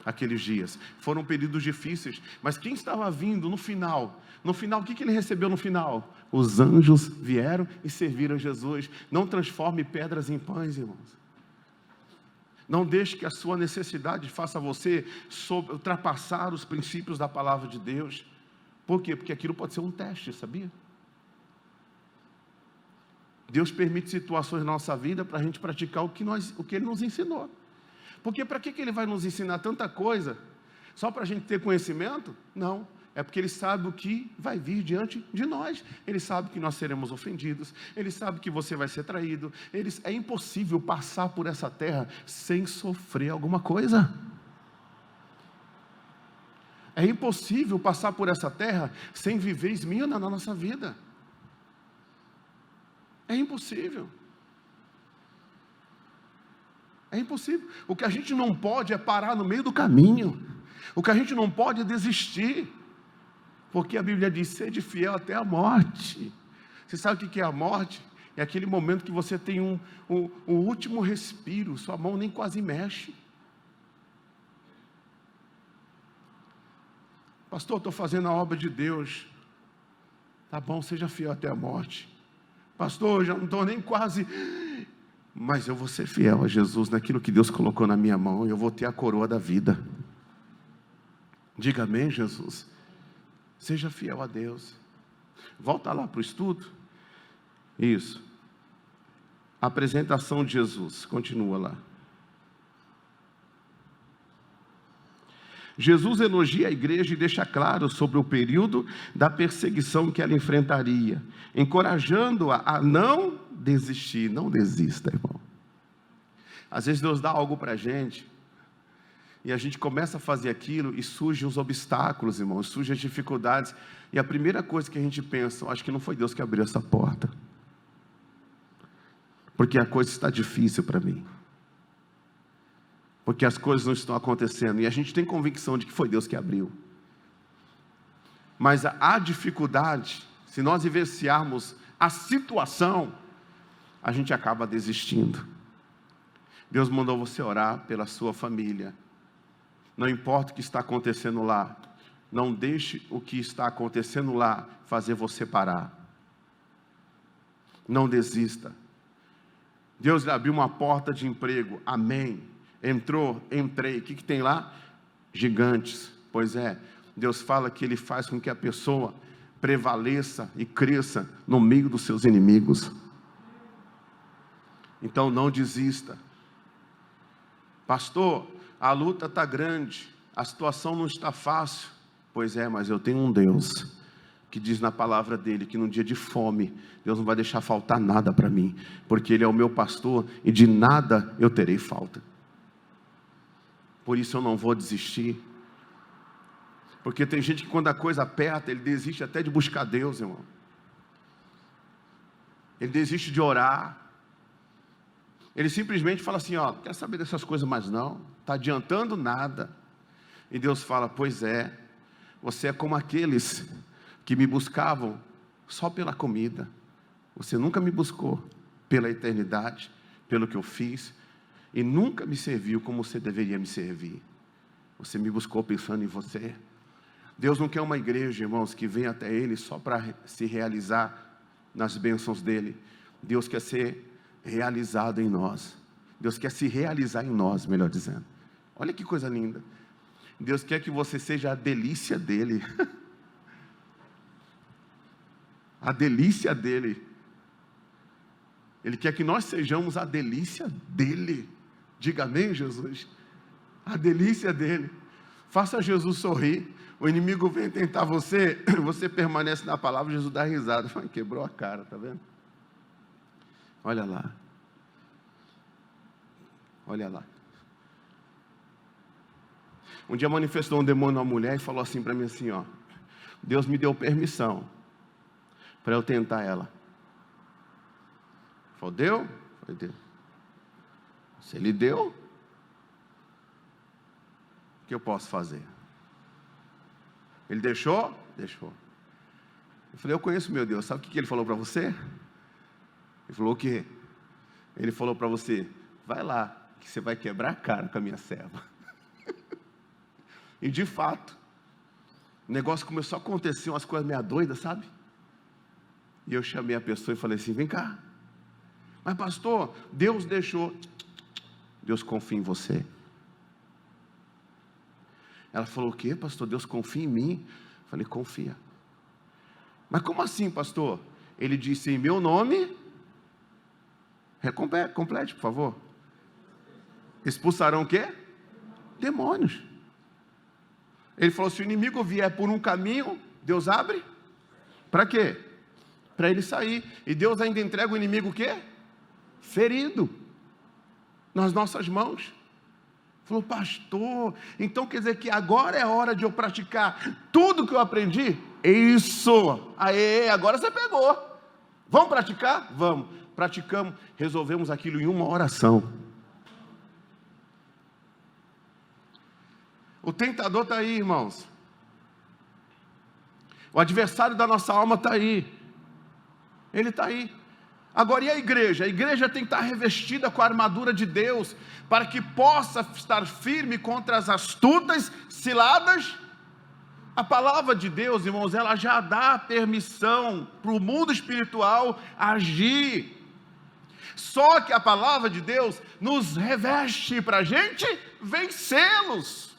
Aqueles dias. Foram períodos difíceis. Mas quem estava vindo no final? No final, o que ele recebeu no final? Os anjos vieram e serviram Jesus. Não transforme pedras em pães, irmãos. Não deixe que a sua necessidade faça você ultrapassar os princípios da palavra de Deus. Por quê? Porque aquilo pode ser um teste, sabia? Deus permite situações na nossa vida para a gente praticar o que Ele nos ensinou. Porque para que Ele vai nos ensinar tanta coisa? Só para a gente ter conhecimento? Não. É porque Ele sabe o que vai vir diante de nós. Ele sabe que nós seremos ofendidos. Ele sabe que você vai ser traído. É impossível passar por essa terra sem sofrer alguma coisa. É impossível passar por essa terra sem viver esmirna na nossa vida. É impossível. É impossível. O que a gente não pode é parar no meio do caminho. O que a gente não pode é desistir. Porque a Bíblia diz, sede fiel até a morte. Você sabe o que é a morte? É aquele momento que você tem o último respiro, sua mão nem quase mexe. Pastor, estou fazendo a obra de Deus. Tá bom, seja fiel até a morte. Pastor, já não estou nem quase... Mas eu vou ser fiel a Jesus naquilo que Deus colocou na minha mão. E eu vou ter a coroa da vida. Diga amém, Jesus. Seja fiel a Deus. Volta lá para o estudo. Isso. A apresentação de Jesus. Continua lá. Jesus elogia a igreja e deixa claro sobre o período da perseguição que ela enfrentaria, encorajando-a a não desistir. Não desista, irmão. Às vezes Deus dá algo para a gente, e a gente começa a fazer aquilo, e surgem os obstáculos, irmão, surgem as dificuldades, e a primeira coisa que a gente pensa, acho que não foi Deus que abriu essa porta, porque a coisa está difícil para mim. Porque as coisas não estão acontecendo, e a gente tem convicção de que foi Deus que abriu. Mas a dificuldade, se nós vivenciarmos a situação, a gente acaba desistindo. Deus mandou você orar pela sua família. Não importa o que está acontecendo lá, não deixe o que está acontecendo lá fazer você parar. Não desista. Deus lhe abriu uma porta de emprego, amém. Entrou, entrei, o que tem lá? Gigantes. Pois é, Deus fala que Ele faz com que a pessoa prevaleça e cresça no meio dos seus inimigos. Então não desista. Pastor, a luta está grande, a situação não está fácil. Pois é, mas eu tenho um Deus que diz na palavra dele que no dia de fome, Deus não vai deixar faltar nada para mim, porque Ele é o meu pastor e de nada eu terei falta. Por isso eu não vou desistir. Porque tem gente que quando a coisa aperta, ele desiste até de buscar Deus, irmão. Ele desiste de orar. Ele simplesmente fala assim, ó, não quero saber dessas coisas mais não. Está adiantando nada. E Deus fala, pois é, você é como aqueles que me buscavam só pela comida. Você nunca me buscou pela eternidade, pelo que eu fiz. E nunca me serviu como você deveria me servir. Você me buscou pensando em você. Deus não quer uma igreja, irmãos, que venha até Ele só para se realizar nas bênçãos dEle. Deus quer ser realizado em nós. Deus quer se realizar em nós, melhor dizendo. Olha que coisa linda. Deus quer que você seja a delícia dEle. A delícia dEle. Ele quer que nós sejamos a delícia dEle. Diga amém, Jesus. A delícia dEle. Faça Jesus sorrir. O inimigo vem tentar você, você permanece na palavra, Jesus dá risada. Quebrou a cara, tá vendo? Olha lá. Olha lá. Um dia manifestou um demônio na mulher e falou assim para mim assim, ó. Deus me deu permissão para eu tentar ela. Falou, deu? Foi, deu. Se Ele deu, o que eu posso fazer? Ele deixou? Deixou. Eu falei, eu conheço meu Deus, sabe o que Ele falou para você? Ele falou o quê? Ele falou para você, vai lá, que você vai quebrar a cara com a minha serva. E de fato, o negócio começou a acontecer, umas coisas meio doidas, sabe? E eu chamei a pessoa e falei assim, vem cá. Mas pastor, Deus deixou. Deus confia em você. Ela falou, o quê, pastor? Deus confia em mim? Eu falei, confia. Mas como assim, pastor? Ele disse, em meu nome, complete, por favor. Expulsarão o quê? Demônios. Ele falou, se o inimigo vier por um caminho, Deus abre. Para quê? Para ele sair. E Deus ainda entrega o inimigo o quê? Ferido. Nas nossas mãos. Falou, pastor, então quer dizer que agora é hora de eu praticar tudo que eu aprendi? Isso, aê, agora você pegou. Vamos praticar? Vamos. Praticamos, resolvemos aquilo em uma oração. O tentador está aí, irmãos. O adversário da nossa alma está aí. Ele está aí. Agora, e a igreja? A igreja tem que estar revestida com a armadura de Deus, para que possa estar firme contra as astutas ciladas. A palavra de Deus, irmãos, ela já dá permissão para o mundo espiritual agir. Só que a palavra de Deus nos reveste para a gente vencê-los.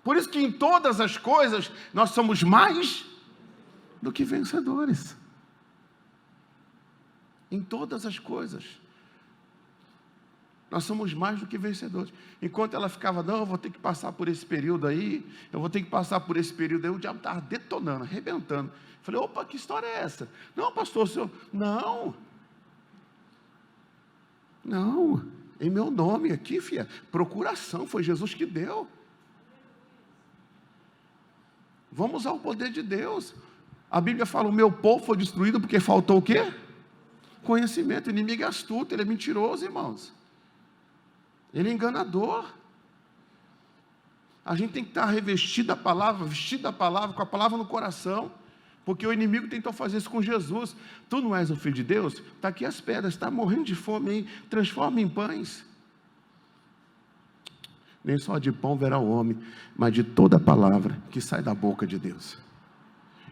Por isso que em todas as coisas nós somos mais do que vencedores. Em todas as coisas nós somos mais do que vencedores. Enquanto ela ficava, não, eu vou ter que passar por esse período aí, eu vou ter que passar por esse período aí, o diabo estava detonando, arrebentando. Falei, opa, que história é essa? Não, pastor, o senhor, não, em meu nome aqui, filha, procuração, foi Jesus que deu. Vamos usar o poder de Deus. A Bíblia fala, o meu povo foi destruído porque faltou o quê? Conhecimento. O inimigo é astuto, ele é mentiroso, irmãos. Ele é enganador. A gente tem que estar revestido da palavra, vestido da palavra, com a palavra no coração, porque o inimigo tentou fazer isso com Jesus. Tu não és o Filho de Deus? Está aqui as pedras, está morrendo de fome, hein? Transforma em pães. Nem só de pão verá o homem, mas de toda a palavra que sai da boca de Deus.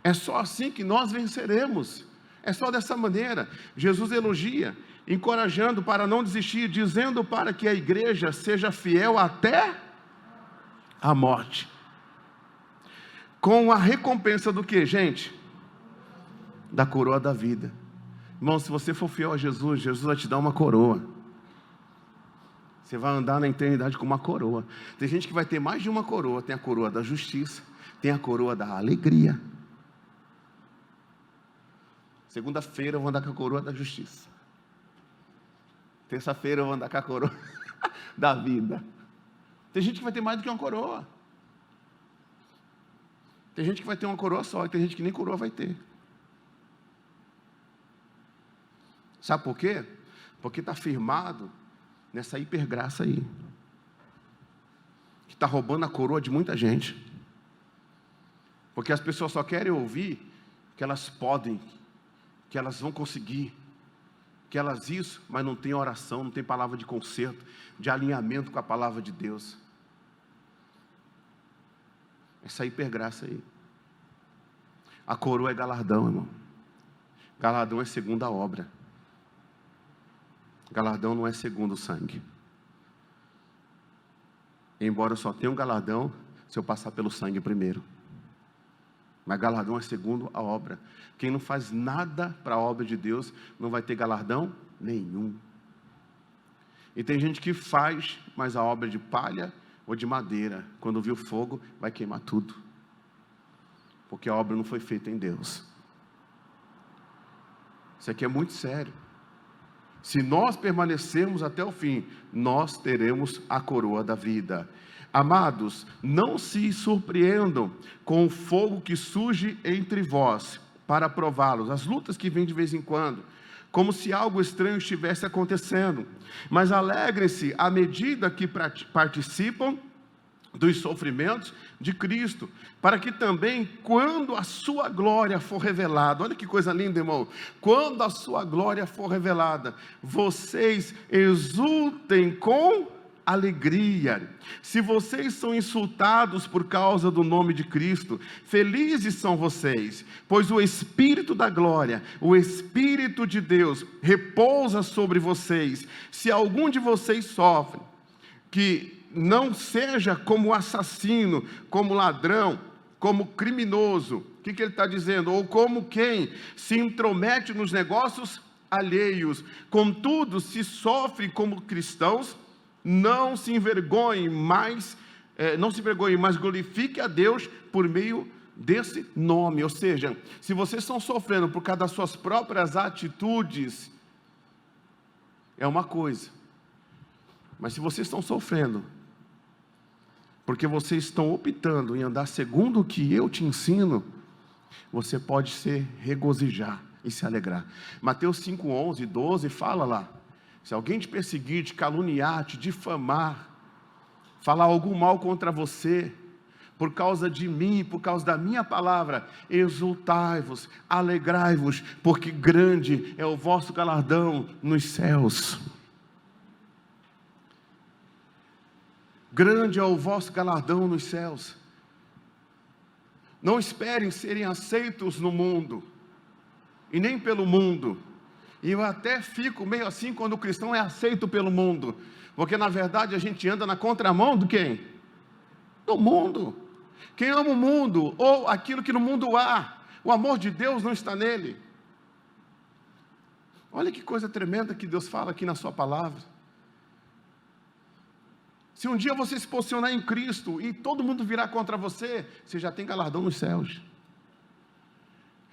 É só assim que nós venceremos. É só dessa maneira. Jesus elogia, encorajando para não desistir, dizendo para que a igreja seja fiel até a morte. Com a recompensa do que, gente? Da coroa da vida. Irmão, se você for fiel a Jesus, Jesus vai te dar uma coroa. Você vai andar na eternidade com uma coroa. Tem gente que vai ter mais de uma coroa. Tem a coroa da justiça, tem a coroa da alegria. Segunda-feira eu vou andar com a coroa da justiça. Terça-feira eu vou andar com a coroa da vida. Tem gente que vai ter mais do que uma coroa. Tem gente que vai ter uma coroa só, e tem gente que nem coroa vai ter. Sabe por quê? Porque está firmado nessa hipergraça aí, que está roubando a coroa de muita gente. Porque as pessoas só querem ouvir que elas podem, que elas vão conseguir, que elas isso, mas não tem oração, não tem palavra de conserto, de alinhamento com a palavra de Deus. Essa hipergraça aí. A coroa é galardão, irmão. Galardão é segunda obra. Galardão não é segundo o sangue. Embora eu só tenha um galardão se eu passar pelo sangue primeiro. Mas galardão é segundo a obra. Quem não faz nada para a obra de Deus não vai ter galardão nenhum. E tem gente que faz, mas a obra de palha ou de madeira, quando vir o fogo, vai queimar tudo. Porque a obra não foi feita em Deus. Isso aqui é muito sério. Se nós permanecermos até o fim, nós teremos a coroa da vida. Amados, não se surpreendam com o fogo que surge entre vós, para prová-los, as lutas que vêm de vez em quando, como se algo estranho estivesse acontecendo. Mas alegrem-se à medida que participam dos sofrimentos de Cristo, para que também, quando a sua glória for revelada, olha que coisa linda, irmão, quando a sua glória for revelada, vocês exultem com alegria. Se vocês são insultados por causa do nome de Cristo, felizes são vocês, pois o Espírito da glória, o Espírito de Deus, repousa sobre vocês. Se algum de vocês sofre, que não seja como assassino, como ladrão, como criminoso. O que ele está dizendo? Ou como quem se intromete nos negócios alheios. Contudo, se sofre como cristãos, não se envergonhe mais, mas glorifique a Deus por meio desse nome. Ou seja, se vocês estão sofrendo por causa das suas próprias atitudes, é uma coisa. Mas se vocês estão sofrendo porque vocês estão optando em andar segundo o que eu te ensino, você pode se regozijar e se alegrar. Mateus 5, 11, 12 fala lá: se alguém te perseguir, te caluniar, te difamar, falar algum mal contra você, por causa de mim, por causa da minha palavra, exultai-vos, alegrai-vos, porque grande é o vosso galardão nos céus. Grande é o vosso galardão nos céus. Não esperem serem aceitos no mundo, e nem pelo mundo. E eu até fico meio assim quando o cristão é aceito pelo mundo, porque na verdade a gente anda na contramão do quem? Do mundo. Quem ama o mundo, ou aquilo que no mundo há, o amor de Deus não está nele. Olha que coisa tremenda que Deus fala aqui na sua palavra. Se um dia você se posicionar em Cristo e todo mundo virar contra você, você já tem galardão nos céus.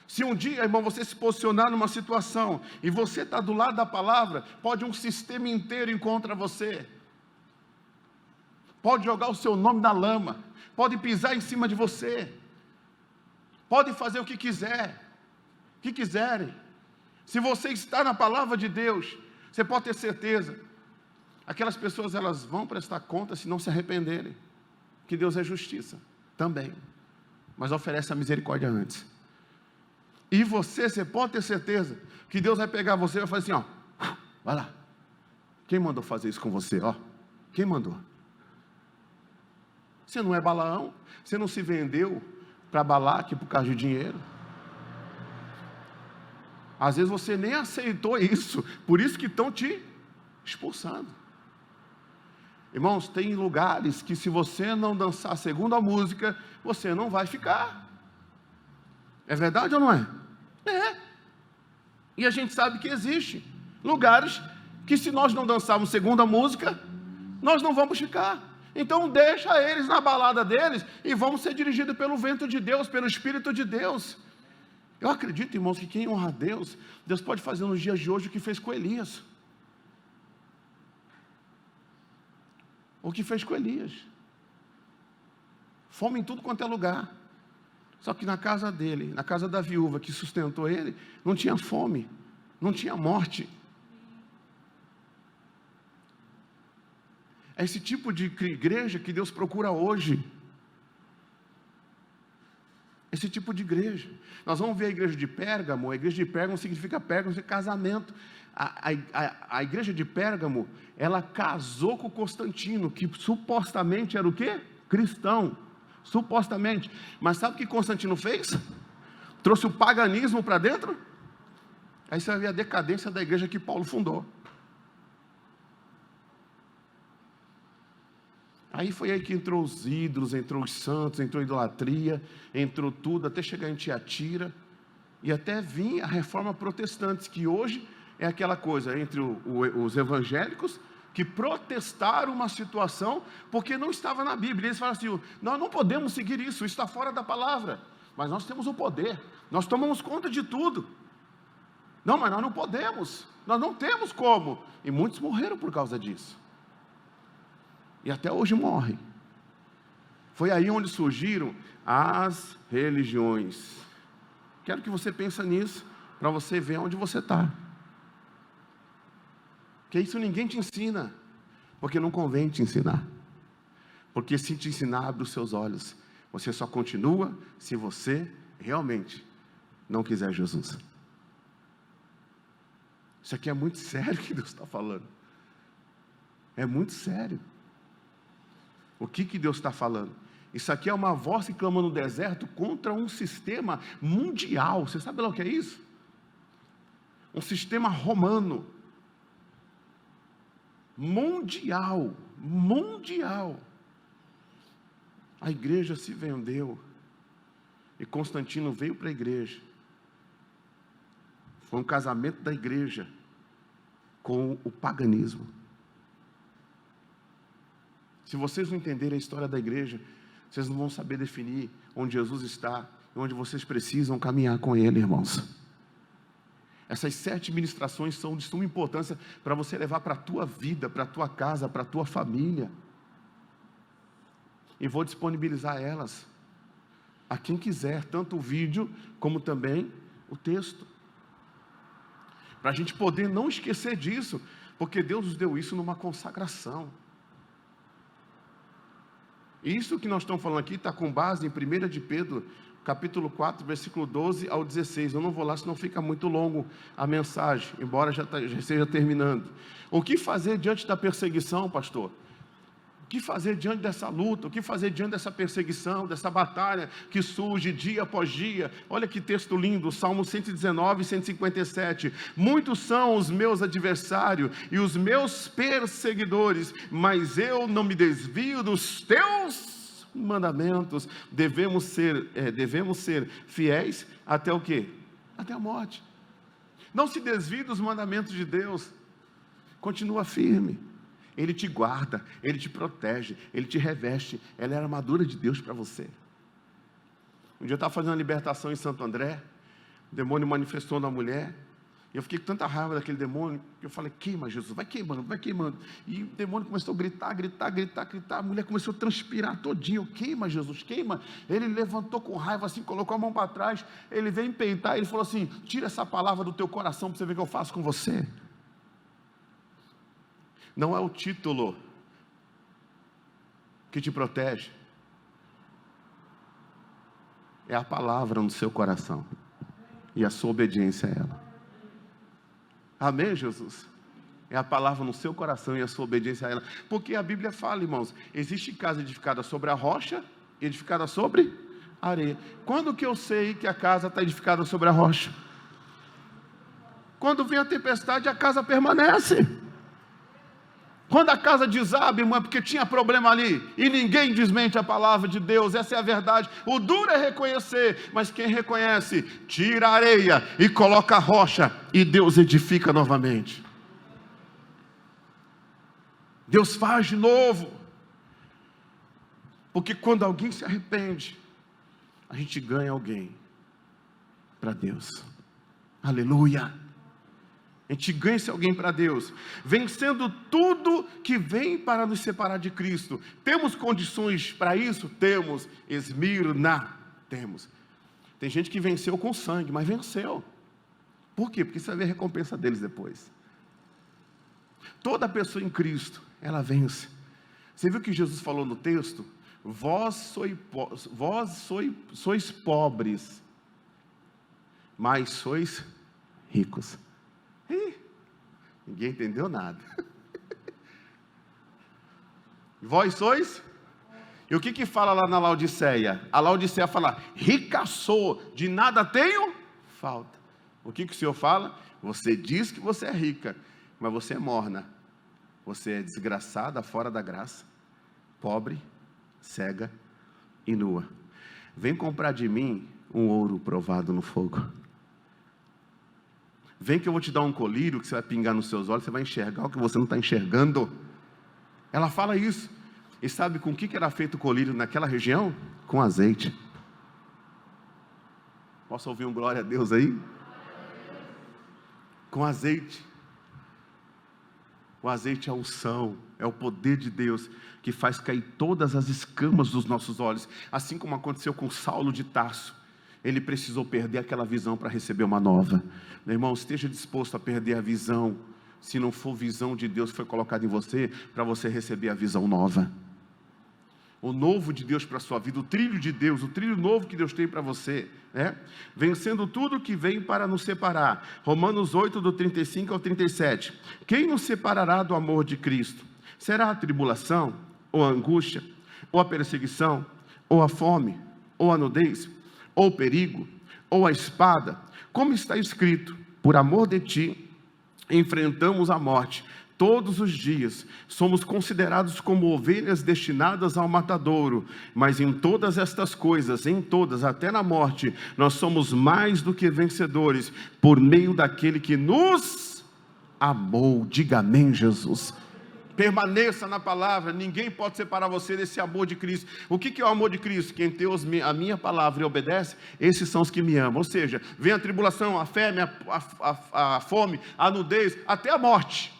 Se um dia, irmão, você se posicionar numa situação e você está do lado da palavra, pode um sistema inteiro ir contra você. Pode jogar o seu nome na lama, pode pisar em cima de você, pode fazer o que quiserem. Se você está na palavra de Deus, você pode ter certeza, aquelas pessoas elas vão prestar conta se não se arrependerem, que Deus é justiça também, mas oferece a misericórdia antes. E você pode ter certeza que Deus vai pegar você e vai fazer assim, ó, vai lá. Quem mandou fazer isso com você? Ó, quem mandou? Você não é Balaão, você não se vendeu para Balaque por causa de dinheiro. Às vezes você nem aceitou isso, por isso que estão te expulsando. Irmãos, tem lugares que se você não dançar segundo a música, você não vai ficar. É verdade ou não é? É. E a gente sabe que existe lugares que se nós não dançarmos segundo a música, nós não vamos ficar. Então deixa eles na balada deles e vamos ser dirigidos pelo vento de Deus, pelo Espírito de Deus. Eu acredito, irmãos, que quem honra a Deus, Deus pode fazer nos dias de hoje o que fez com Elias. O que fez com Elias. Fome em tudo quanto é lugar. Só que na casa dele, na casa da viúva que sustentou ele, não tinha fome, não tinha morte. É esse tipo de igreja que Deus procura hoje. Esse tipo de igreja. Nós vamos ver a igreja de Pérgamo. A igreja de Pérgamo significa casamento. A igreja de Pérgamo, ela casou com Constantino, que supostamente era o quê? Cristão. Supostamente. Mas sabe o que Constantino fez? Trouxe o paganismo para dentro. Aí você vai ver a decadência da igreja que Paulo fundou. Aí foi aí que entrou os ídolos, entrou os santos, entrou a idolatria, entrou tudo, até chegar em Tiatira, e até vir a reforma protestante, que hoje é aquela coisa entre os evangélicos, que protestaram uma situação, porque não estava na Bíblia. Eles falam assim, nós não podemos seguir isso está fora da palavra, mas nós temos o poder, nós tomamos conta de tudo. Não, mas nós não podemos, nós não temos como, e muitos morreram por causa disso. E até hoje morrem. Foi aí onde surgiram as religiões. Quero que você pense nisso, para você ver onde você está. Porque isso ninguém te ensina, porque não convém te ensinar. Porque se te ensinar, abre os seus olhos. Você só continua se você realmente não quiser Jesus. Isso aqui é muito sério que Deus está falando. É muito sério. O que Deus está falando? Isso aqui é uma voz que clama no deserto contra um sistema mundial. Você sabe lá o que é isso? Um sistema romano. Mundial. A igreja se vendeu. E Constantino veio para a igreja. Foi um casamento da igreja com o paganismo. Se vocês não entenderem a história da igreja, vocês não vão saber definir onde Jesus está e onde vocês precisam caminhar com Ele, irmãos. Essas 7 ministrações são de suma importância para você levar para a tua vida, para a tua casa, para a tua família. E vou disponibilizar elas a quem quiser, tanto o vídeo como também o texto. Para a gente poder não esquecer disso, porque Deus nos deu isso numa consagração. Isso que nós estamos falando aqui está com base em 1 de Pedro, capítulo 4, versículo 12 ao 16. Eu não vou lá, senão fica muito longo a mensagem, embora já esteja terminando. O que fazer diante da perseguição, pastor? O que fazer diante dessa luta? O que fazer diante dessa perseguição, dessa batalha que surge dia após dia? Olha que texto lindo, Salmo 119 e 157. Muitos são os meus adversários e os meus perseguidores, mas eu não me desvio dos teus mandamentos. Devemos ser fiéis até o quê? Até a morte. Não se desvie dos mandamentos de Deus. Continua firme. Ele te guarda, Ele te protege, Ele te reveste. Ela é a armadura de Deus para você. Um dia eu estava fazendo uma libertação em Santo André, o demônio manifestou na mulher, e eu fiquei com tanta raiva daquele demônio, que eu falei, queima Jesus, vai queimando, vai queimando. E o demônio começou a gritar, a mulher começou a transpirar todinho, queima Jesus, queima. Ele levantou com raiva assim, colocou a mão para trás, ele veio peitar, ele falou assim, tira essa palavra do teu coração, para você ver o que eu faço com você. Não é o título que te protege, é a palavra no seu coração e a sua obediência a ela. Amém, Jesus? É a palavra no seu coração e a sua obediência a ela. Porque a Bíblia fala, irmãos, existe casa edificada sobre a rocha e edificada sobre a areia. Quando que eu sei que a casa está edificada sobre a rocha? Quando vem a tempestade, a casa permanece. Quando a casa desaba, irmão, é porque tinha problema ali, e ninguém desmente a palavra de Deus, essa é a verdade. O duro é reconhecer, mas quem reconhece, tira a areia e coloca a rocha, e Deus edifica novamente. Deus faz de novo, porque quando alguém se arrepende, a gente ganha alguém para Deus. Aleluia! A gente ganha esse alguém para Deus, vencendo tudo que vem para nos separar de Cristo. Temos condições para isso? Temos. Esmirna, temos. Tem gente que venceu com sangue, mas venceu. Por quê? Porque você vai ver a recompensa deles depois. Toda pessoa em Cristo, ela vence. Você viu que Jesus falou no texto? Vós sois pobres, mas sois ricos. Ninguém entendeu nada. Vós sois? E o que fala lá na Laodiceia? A Laodiceia fala, rica sou, de nada tenho falta. O que o Senhor fala? Você diz que você é rica, mas você é morna. Você é desgraçada, fora da graça, pobre, cega e nua. Vem comprar de mim um ouro provado no fogo. Vem que eu vou te dar um colírio que você vai pingar nos seus olhos, você vai enxergar o que você não está enxergando. Ela fala isso. E sabe com o que era feito o colírio naquela região? Com azeite. Posso ouvir um glória a Deus aí? Com azeite. O azeite é a unção, é o poder de Deus que faz cair todas as escamas dos nossos olhos. Assim como aconteceu com Saulo de Tarso. Ele precisou perder aquela visão para receber uma nova. Meu irmão, esteja disposto a perder a visão, se não for visão de Deus que foi colocada em você, para você receber a visão nova. O novo de Deus para a sua vida, o trilho de Deus, o trilho novo que Deus tem para você, né? Vencendo tudo que vem para nos separar. Romanos 8, do 35 ao 37. Quem nos separará do amor de Cristo? Será a tribulação, ou a angústia, ou a perseguição, ou a fome, ou a nudez, ou o perigo, ou a espada? Como está escrito, por amor de ti, enfrentamos a morte todos os dias, somos considerados como ovelhas destinadas ao matadouro, mas em todas estas coisas, em todas, até na morte, nós somos mais do que vencedores, por meio daquele que nos amou. Diga amém, Jesus. Permaneça na palavra, ninguém pode separar você desse amor de Cristo. O que é o amor de Cristo? Quem tem a minha palavra e obedece, esses são os que me amam. Ou seja, vem a tribulação, a fome, a fome, a nudez, até a morte.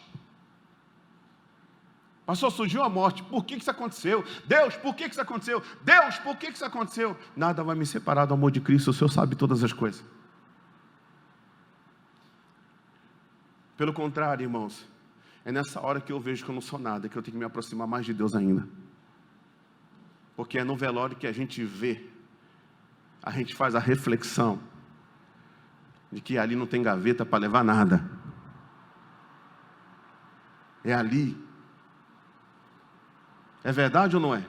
Pastor, surgiu a morte, por que isso aconteceu? Deus, por que isso aconteceu? Deus, por que isso aconteceu? Nada vai me separar do amor de Cristo, o Senhor sabe todas as coisas. Pelo contrário, irmãos, é nessa hora que eu vejo que eu não sou nada, que eu tenho que me aproximar mais de Deus ainda. Porque é no velório que a gente vê, a gente faz a reflexão de que ali não tem gaveta para levar nada. É ali. É verdade ou não é?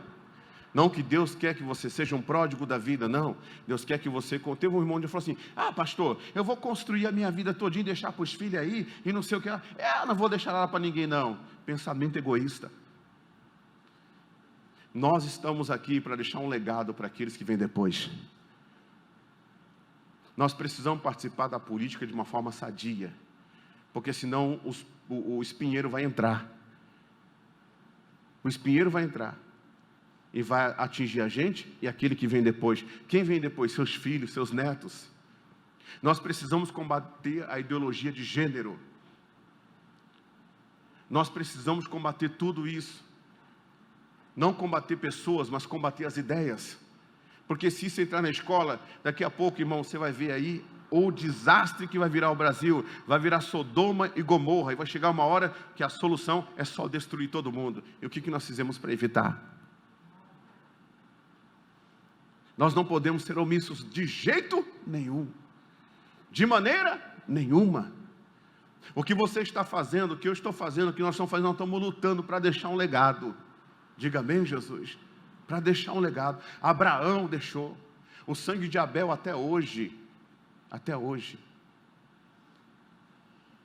Não que Deus quer que você seja um pródigo da vida, não. Deus quer que você... Teve um irmão que falou assim, pastor, eu vou construir a minha vida todinha e deixar para os filhos aí, e não sei o que. Não vou deixar nada para ninguém, não. Pensamento egoísta. Nós estamos aqui para deixar um legado para aqueles que vêm depois. Nós precisamos participar da política de uma forma sadia, porque senão o espinheiro vai entrar. O espinheiro vai entrar e vai atingir a gente e aquele que vem depois. Quem vem depois? Seus filhos, seus netos. Nós precisamos combater a ideologia de gênero. Nós precisamos combater tudo isso. Não combater pessoas, mas combater as ideias. Porque se isso entrar na escola, daqui a pouco, irmão, você vai ver aí o desastre que vai virar o Brasil. Vai virar Sodoma e Gomorra. E vai chegar uma hora que a solução é só destruir todo mundo. E o que nós fizemos para evitar? Nós não podemos ser omissos de jeito nenhum. De maneira nenhuma. O que você está fazendo, o que eu estou fazendo, o que nós estamos fazendo, nós estamos lutando para deixar um legado. Diga amém, Jesus. Para deixar um legado. Abraão deixou. O sangue de Abel até hoje. Até hoje.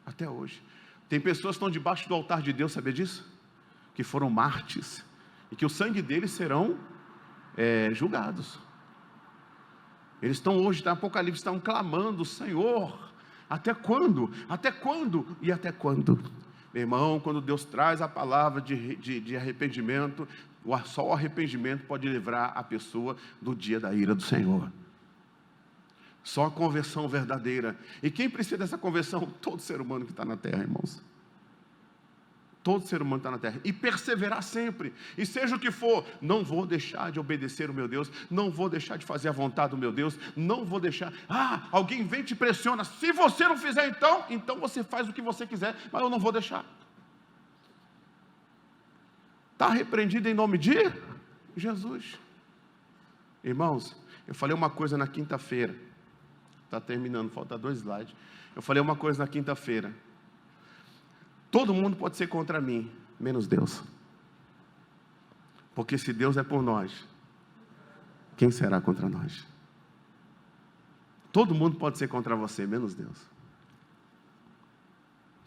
Até hoje. Tem pessoas que estão debaixo do altar de Deus, sabia disso? Que foram mártires. E que o sangue deles serão julgados. Eles estão hoje, no Apocalipse, estão clamando, Senhor, até quando? Até quando? E até quando? Meu irmão, quando Deus traz a palavra de arrependimento, só o arrependimento pode livrar a pessoa do dia da ira do Senhor. Só a conversão verdadeira. E quem precisa dessa conversão? Todo ser humano que está na terra, irmãos. Todo ser humano está na terra. E perseverar sempre. E seja o que for, não vou deixar de obedecer o meu Deus. Não vou deixar de fazer a vontade do meu Deus. Não vou deixar. Alguém vem e te pressiona. Se você não fizer então você faz o que você quiser. Mas eu não vou deixar. Está repreendido em nome de Jesus. Irmãos, eu falei uma coisa na quinta-feira. Está terminando, falta 2 slides. Eu falei uma coisa na quinta-feira. Todo mundo pode ser contra mim, menos Deus. Porque se Deus é por nós, quem será contra nós? Todo mundo pode ser contra você, menos Deus.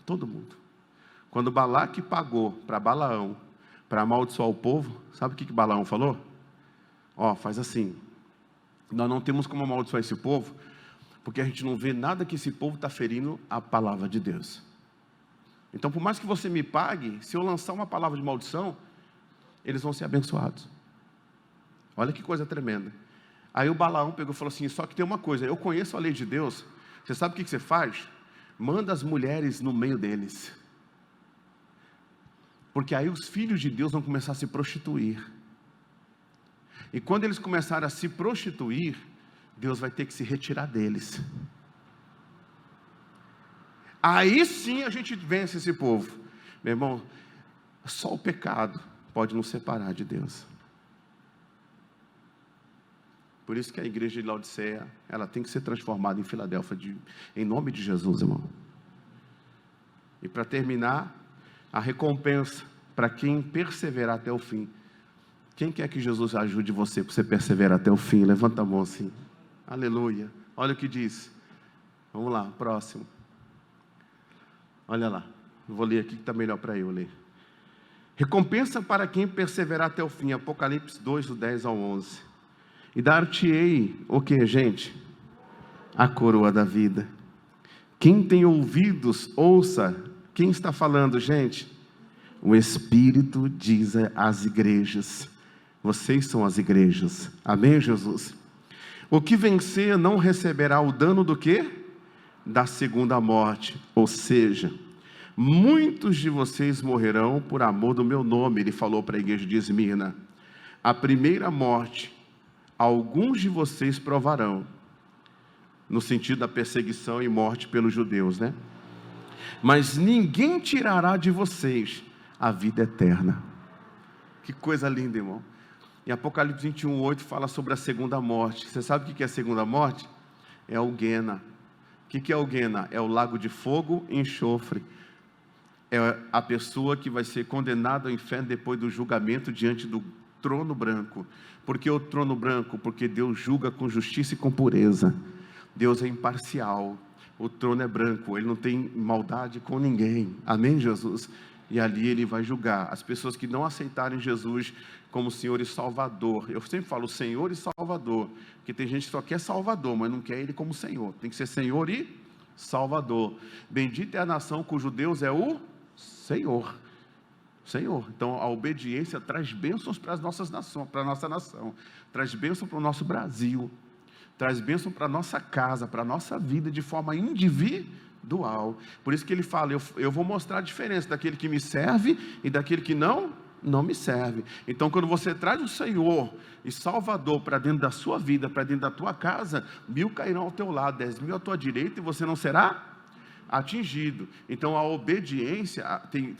Todo mundo. Quando Balaque pagou para Balaão, para amaldiçoar o povo, sabe o que Balaão falou? Faz assim, nós não temos como amaldiçoar esse povo, porque a gente não vê nada que esse povo está ferindo a palavra de Deus. Então, por mais que você me pague, se eu lançar uma palavra de maldição, eles vão ser abençoados. Olha que coisa tremenda. Aí o Balaão pegou e falou assim, só que tem uma coisa, eu conheço a lei de Deus, você sabe o que você faz? Manda as mulheres no meio deles. Porque aí os filhos de Deus vão começar a se prostituir. E quando eles começarem a se prostituir, Deus vai ter que se retirar deles. Aí sim a gente vence esse povo. Meu irmão, só o pecado pode nos separar de Deus. Por isso que a igreja de Laodiceia, ela tem que ser transformada em Filadélfia, em nome de Jesus, irmão. E para terminar, a recompensa para quem perseverar até o fim. Quem quer que Jesus ajude você para você perseverar até o fim? Levanta a mão assim. Aleluia. Olha o que diz. Vamos lá, próximo. Olha lá, eu vou ler aqui que está melhor para eu ler. Recompensa para quem perseverar até o fim, Apocalipse 2, do 10 ao 11. E dar-te-ei, o que, gente? A coroa da vida. Quem tem ouvidos, ouça. Quem está falando, gente? O Espírito diz às igrejas. Vocês são as igrejas. Amém, Jesus? O que vencer não receberá o dano do quê? Da segunda morte, ou seja, muitos de vocês morrerão por amor do meu nome, ele falou para a igreja de Esmirna. A primeira morte, alguns de vocês provarão, no sentido da perseguição e morte pelos judeus, né? Mas ninguém tirará de vocês a vida eterna. Que coisa linda, irmão. Em Apocalipse 21:8 fala sobre a segunda morte. Você sabe o que é a segunda morte? É o Guena. O que é o Guena? É o lago de fogo e enxofre. É a pessoa que vai ser condenada ao inferno depois do julgamento diante do trono branco. Por que o trono branco? Porque Deus julga com justiça e com pureza. Deus é imparcial. O trono é branco, ele não tem maldade com ninguém. Amém, Jesus? E ali ele vai julgar as pessoas que não aceitarem Jesus como Senhor e Salvador. Eu sempre falo Senhor e Salvador, porque tem gente que só quer Salvador, mas não quer Ele como Senhor. Tem que ser Senhor e Salvador. Bendita é a nação cujo Deus é o Senhor. Senhor. Então a obediência traz bênçãos para as nossas nações, para a nossa nação, traz bênção para o nosso Brasil, traz bênção para a nossa casa, para a nossa vida de forma individual. Por isso que ele fala, eu vou mostrar a diferença daquele que me serve e daquele que não me serve. Então quando você traz o Senhor e Salvador para dentro da sua vida, para dentro da tua casa, 1000 cairão ao teu lado, 10.000 à tua direita, e você não será atingido. Então a obediência tem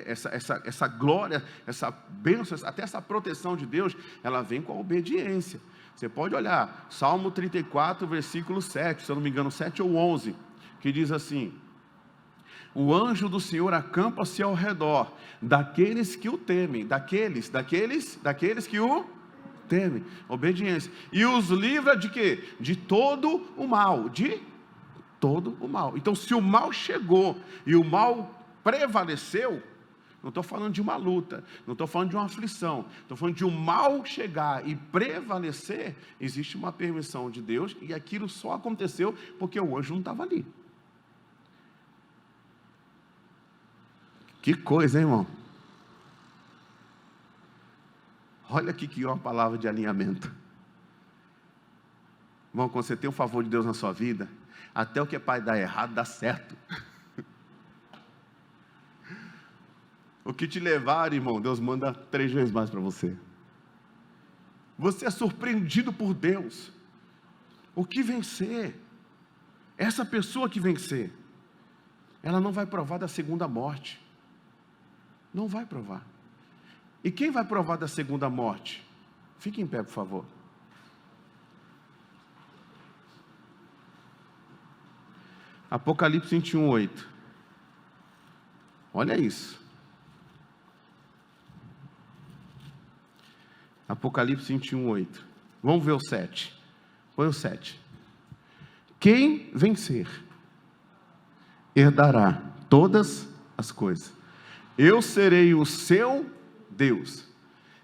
essa glória, essa bênção, até essa proteção de Deus, ela vem com a obediência. Você pode olhar, Salmo 34, versículo 7, se eu não me engano, 7 ou 11, que diz assim: o anjo do Senhor acampa-se ao redor daqueles que o temem, daqueles que o temem, obediência, e os livra de quê? De todo o mal, todo o mal. Então se o mal chegou e o mal prevaleceu, não estou falando de uma luta, não estou falando de uma aflição, estou falando de um mal chegar e prevalecer, existe uma permissão de Deus, e aquilo só aconteceu porque o anjo não estava ali. Que coisa, hein, irmão? Olha aqui que é uma palavra de alinhamento. Irmão, quando você tem o favor de Deus na sua vida, até o que é pai dar errado, dá certo. O que te levar, irmão, Deus manda 3 vezes mais para você. Você é surpreendido por Deus. O que vencer? Essa pessoa que vencer, ela não vai provar da segunda morte. Não vai provar. E quem vai provar da segunda morte? Fique em pé, por favor. Apocalipse 21:8. Olha isso. Apocalipse 21:8. Vamos ver o 7. Põe o 7. Quem vencer herdará todas as coisas. Eu serei o seu Deus,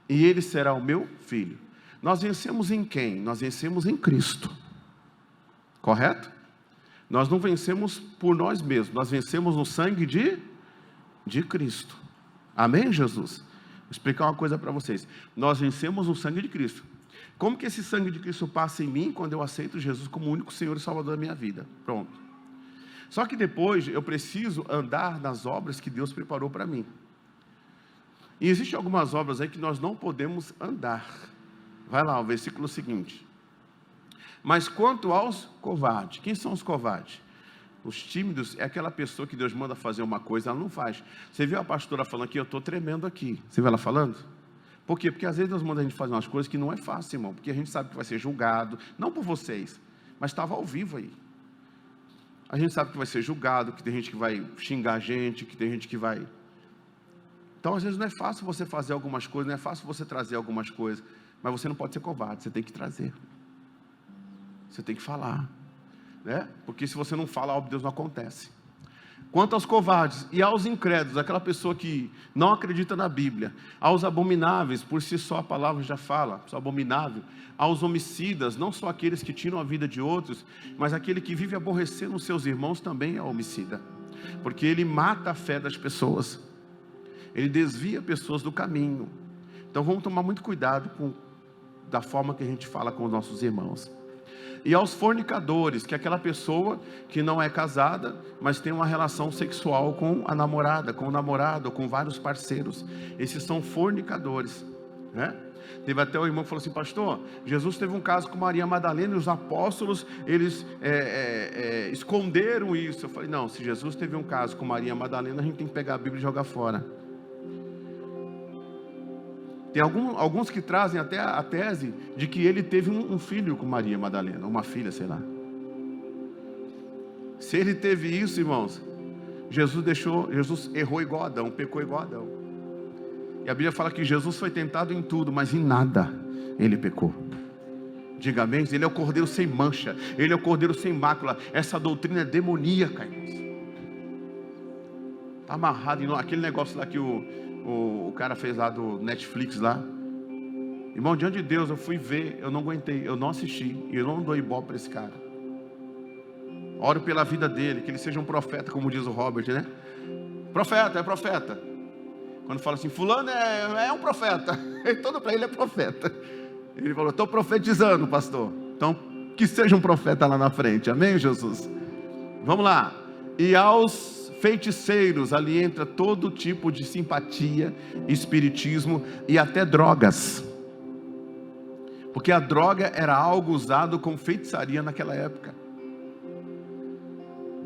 e ele será o meu filho. Nós vencemos em quem? Nós vencemos em Cristo. Correto? Nós não vencemos por nós mesmos, nós vencemos no sangue de Cristo. Amém, Jesus? Vou explicar uma coisa para vocês. Nós vencemos no sangue de Cristo. Como que esse sangue de Cristo passa em mim quando eu aceito Jesus como o único Senhor e Salvador da minha vida? Pronto. Só que depois eu preciso andar nas obras que Deus preparou para mim. E existem algumas obras aí que nós não podemos andar. Vai lá, o versículo seguinte. Mas quanto aos covardes, quem são os covardes? Os tímidos é aquela pessoa que Deus manda fazer uma coisa, ela não faz. Você viu a pastora falando aqui, eu estou tremendo aqui. Você viu ela falando? Por quê? Porque às vezes Deus manda a gente fazer umas coisas que não é fácil, irmão. Porque a gente sabe que vai ser julgado, não por vocês, mas estava ao vivo aí. A gente sabe que vai ser julgado, que tem gente que vai xingar a gente, que tem gente que vai... Então às vezes não é fácil você fazer algumas coisas, não é fácil você trazer algumas coisas, mas você não pode ser covarde, você tem que trazer. Você tem que falar, né? Porque se você não fala, óbvio, Deus não acontece. Quanto aos covardes e aos incrédulos, aquela pessoa que não acredita na Bíblia, aos abomináveis, por si só a palavra já fala, só abominável, aos homicidas, não só aqueles que tiram a vida de outros, mas aquele que vive aborrecendo os seus irmãos também é homicida, porque ele mata a fé das pessoas, ele desvia pessoas do caminho. Então vamos tomar muito cuidado da forma que a gente fala com os nossos irmãos. E aos fornicadores, que é aquela pessoa que não é casada, mas tem uma relação sexual com a namorada, com o namorado, com vários parceiros. Esses são fornicadores, né? Teve até um irmão que falou assim: pastor, Jesus teve um caso com Maria Madalena e os apóstolos, eles esconderam isso. Eu falei, não, se Jesus teve um caso com Maria Madalena, a gente tem que pegar a Bíblia e jogar fora. Tem alguns que trazem até a tese de que ele teve um filho com Maria Madalena, uma filha, sei lá. Se ele teve isso, irmãos, Jesus errou igual Adão, pecou igual Adão. E a Bíblia fala que Jesus foi tentado em tudo, mas em nada ele pecou. Diga amém. Ele é o cordeiro sem mancha, ele é o cordeiro sem mácula. Essa doutrina é demoníaca, irmãos. Está amarrado em aquele negócio lá que o cara fez lá do Netflix lá. Irmão, diante de Deus, eu fui ver, eu não aguentei, eu não assisti, e eu não dou ibope para esse cara. Oro pela vida dele, que ele seja um profeta, como diz o Robert, né? Profeta, é profeta. Quando fala assim, fulano é um profeta, todo para ele é profeta. Ele falou, estou profetizando, pastor. Então, que seja um profeta lá na frente, amém, Jesus? Vamos lá. E aos feiticeiros, ali entra todo tipo de simpatia, espiritismo e até drogas. Porque a droga era algo usado como feitiçaria naquela época.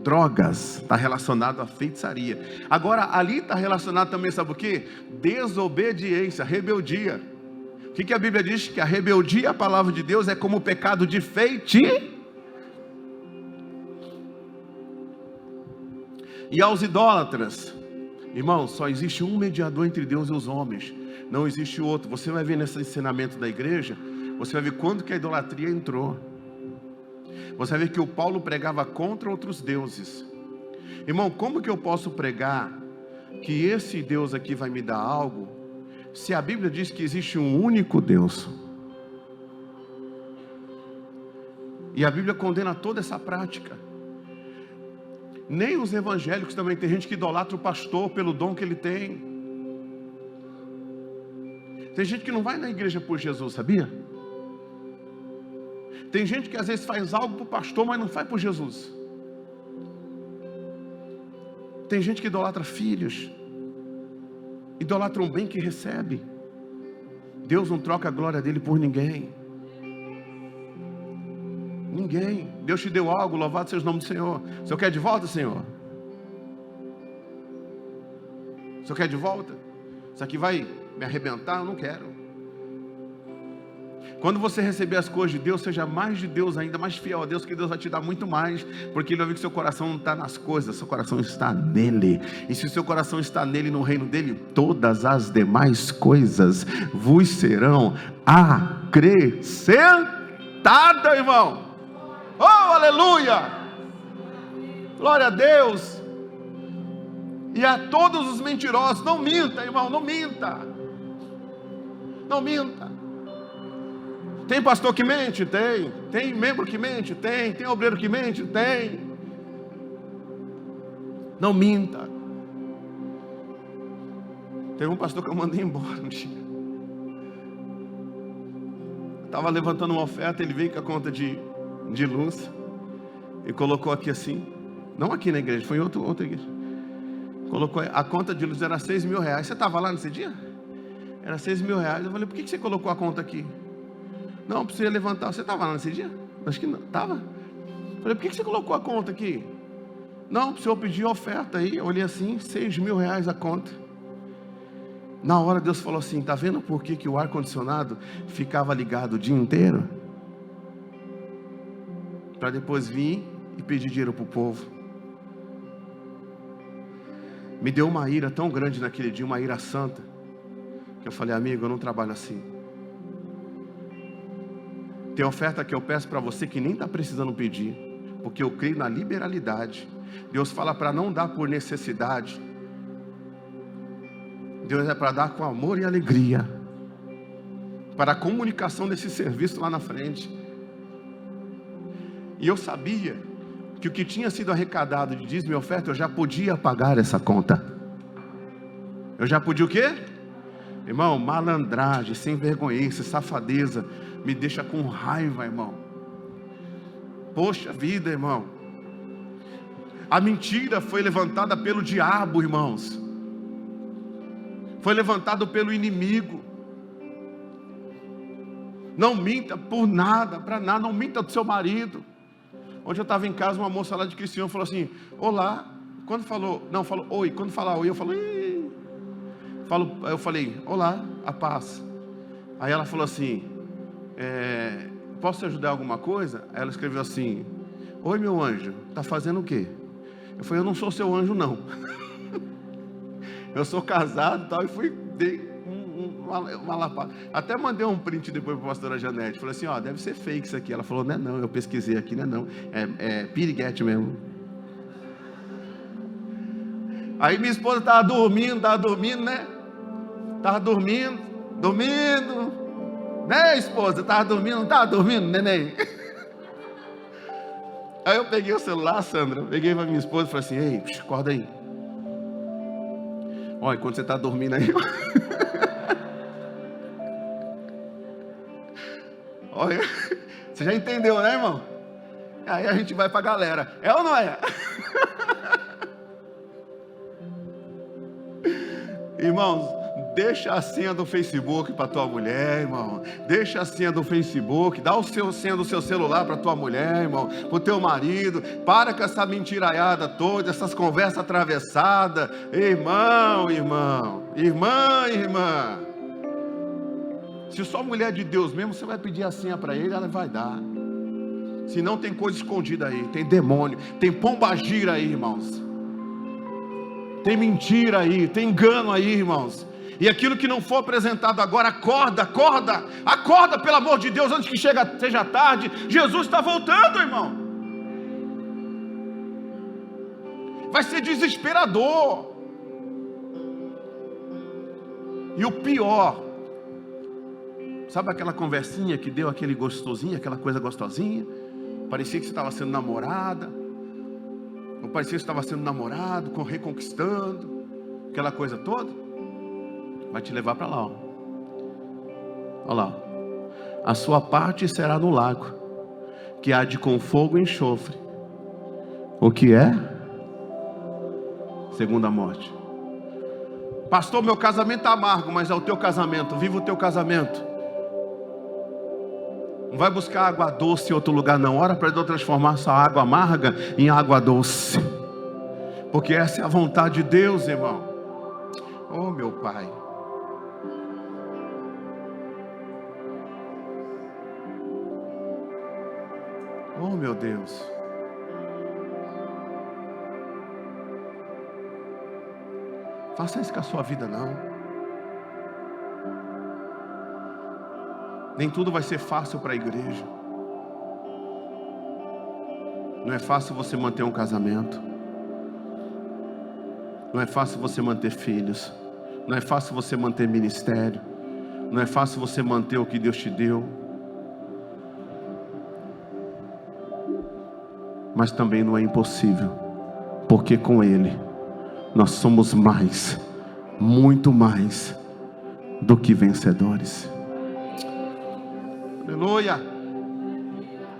Drogas, está relacionado à feitiçaria. Agora, ali está relacionado também, sabe o quê? Desobediência, rebeldia. O que a Bíblia diz? Que a rebeldia à palavra de Deus é como o pecado de feitiçaria. E aos idólatras, irmão, só existe um mediador entre Deus e os homens, não existe outro. Você vai ver nesse ensinamento da igreja, você vai ver quando que a idolatria entrou. Você vai ver que o Paulo pregava contra outros deuses. Irmão, como que eu posso pregar que esse Deus aqui vai me dar algo, se a Bíblia diz que existe um único Deus? E a Bíblia condena toda essa prática. Nem os evangélicos também, tem gente que idolatra o pastor pelo dom que ele tem. Tem gente que não vai na igreja por Jesus, sabia? Tem gente que às vezes faz algo para o pastor, mas não faz por Jesus. Tem gente que idolatra filhos, idolatra um bem que recebe. Deus não troca a glória dele por ninguém. Ninguém. Deus te deu algo, louvado seja o nome do Senhor. O Senhor quer de volta, Senhor? O Senhor quer de volta? Isso aqui vai me arrebentar? Eu não quero. Quando você receber as coisas de Deus, seja mais de Deus ainda, mais fiel a Deus, que Deus vai te dar muito mais, porque Ele vai ver que seu coração não está nas coisas, seu coração está nele. E se o seu coração está nele, no reino dele, todas as demais coisas vos serão acrescentadas, irmão. Oh, aleluia! Glória a Deus! E a todos os mentirosos, não minta, irmão, não minta. Não minta. Tem pastor que mente? Tem. Tem membro que mente? Tem. Tem obreiro que mente? Tem. Não minta. Teve um pastor que eu mandei embora um dia. Estava levantando uma oferta, ele veio com a conta de luz e colocou aqui assim, não aqui na igreja, foi em outra igreja. Colocou, a conta de luz era 6 mil reais. Você estava lá nesse dia? Era 6 mil reais. Eu falei, por que você colocou a conta aqui? Não, precisa levantar. Você estava lá nesse dia? Acho que não, estava. Falei, por que você colocou a conta aqui? Não, o senhor pediu a oferta aí. Eu olhei assim, 6 mil reais a conta. Na hora Deus falou assim, está vendo por que o ar-condicionado ficava ligado o dia inteiro? Para depois vir e pedir dinheiro para o povo. Me deu uma ira tão grande naquele dia, uma ira santa, que eu falei, amigo, eu não trabalho assim. Tem oferta que eu peço para você que nem está precisando pedir, porque eu creio na liberalidade. Deus fala para não dar por necessidade. Deus é para dar com amor e alegria, para a comunicação desse serviço lá na frente. E eu sabia que o que tinha sido arrecadado de dízimo e oferta, eu já podia pagar essa conta. Eu já podia o quê? Irmão, malandragem, sem vergonhice, safadeza, me deixa com raiva, irmão. Poxa vida, irmão. A mentira foi levantada pelo diabo, irmãos. Foi levantado pelo inimigo. Não minta por nada, para nada, não minta do seu marido. Ontem eu estava em casa, uma moça lá de Cristiano falou assim, olá. Quando falou, falou oi. Quando fala oi, eu falei, eu falei, olá, a paz. Aí ela falou assim, posso te ajudar em alguma coisa? Aí ela escreveu assim, oi meu anjo, tá fazendo o quê? Eu falei, eu não sou seu anjo não. Eu sou casado e tal, e dei uma lapada. Até mandei um print depois para a pastora Janete. Falei assim, deve ser fake isso aqui. Ela falou, não é não, eu pesquisei aqui, não é não. É piriguete mesmo. Aí minha esposa estava dormindo, né? Estava dormindo. Né, esposa? Estava dormindo, não estava dormindo, neném? Aí eu peguei o celular, Sandra, peguei para minha esposa e falei assim, ei, acorda aí. Olha, enquanto você está dormindo aí... Olha, você já entendeu, né, irmão? Aí a gente vai para a galera. É ou não é? Irmãos, deixa a senha do Facebook para tua mulher, irmão. Deixa a senha do Facebook. Dá a senha do seu celular para tua mulher, irmão. Para o teu marido. Para com essa mentiraiada toda, essas conversas atravessadas. Irmão. Irmã. Se sua mulher é de Deus mesmo, você vai pedir a senha para ele, ela vai dar. Se não, tem coisa escondida aí. Tem demônio. Tem pombagira aí, irmãos. Tem mentira aí, tem engano aí, irmãos. E aquilo que não for apresentado agora, acorda, pelo amor de Deus, antes que seja tarde. Jesus está voltando, irmão. Vai ser desesperador. E o pior, sabe aquela conversinha que deu aquele gostosinho, aquela coisa gostosinha? Parecia que você estava sendo namorada. Ou parecia que estava sendo namorado, reconquistando, aquela coisa toda, vai te levar para lá, ó. Olha lá, a sua parte será no lago, que há de com fogo e enxofre, o que é? Segunda morte. Pastor, meu casamento está amargo, mas é o teu casamento, viva o teu casamento. Não vai buscar água doce em outro lugar não. Ora para Deus transformar sua água amarga em água doce. Porque essa é a vontade de Deus, irmão. Oh, meu Pai. Oh, meu Deus. Faça isso com a sua vida não. Nem tudo vai ser fácil para a igreja. Não é fácil você manter um casamento. Não é fácil você manter filhos. Não é fácil você manter ministério. Não é fácil você manter o que Deus te deu. Mas também não é impossível. Porque com Ele nós somos mais, muito mais do que vencedores. Aleluia.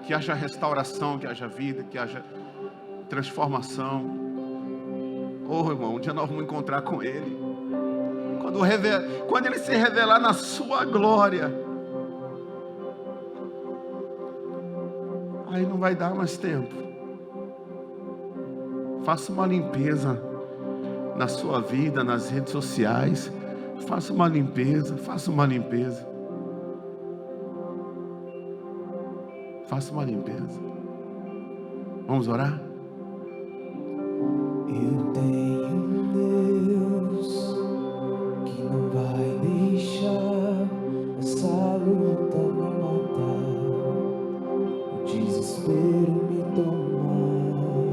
Que haja restauração, que haja vida, que haja transformação. Oh, irmão, um dia nós vamos encontrar com Ele. Quando Ele se revelar na sua glória, aí não vai dar mais tempo. Faça uma limpeza na sua vida, nas redes sociais. Faça uma limpeza. Faça uma limpeza. Vamos orar? Eu tenho um Deus que não vai deixar essa luta me matar, o desespero me tomar.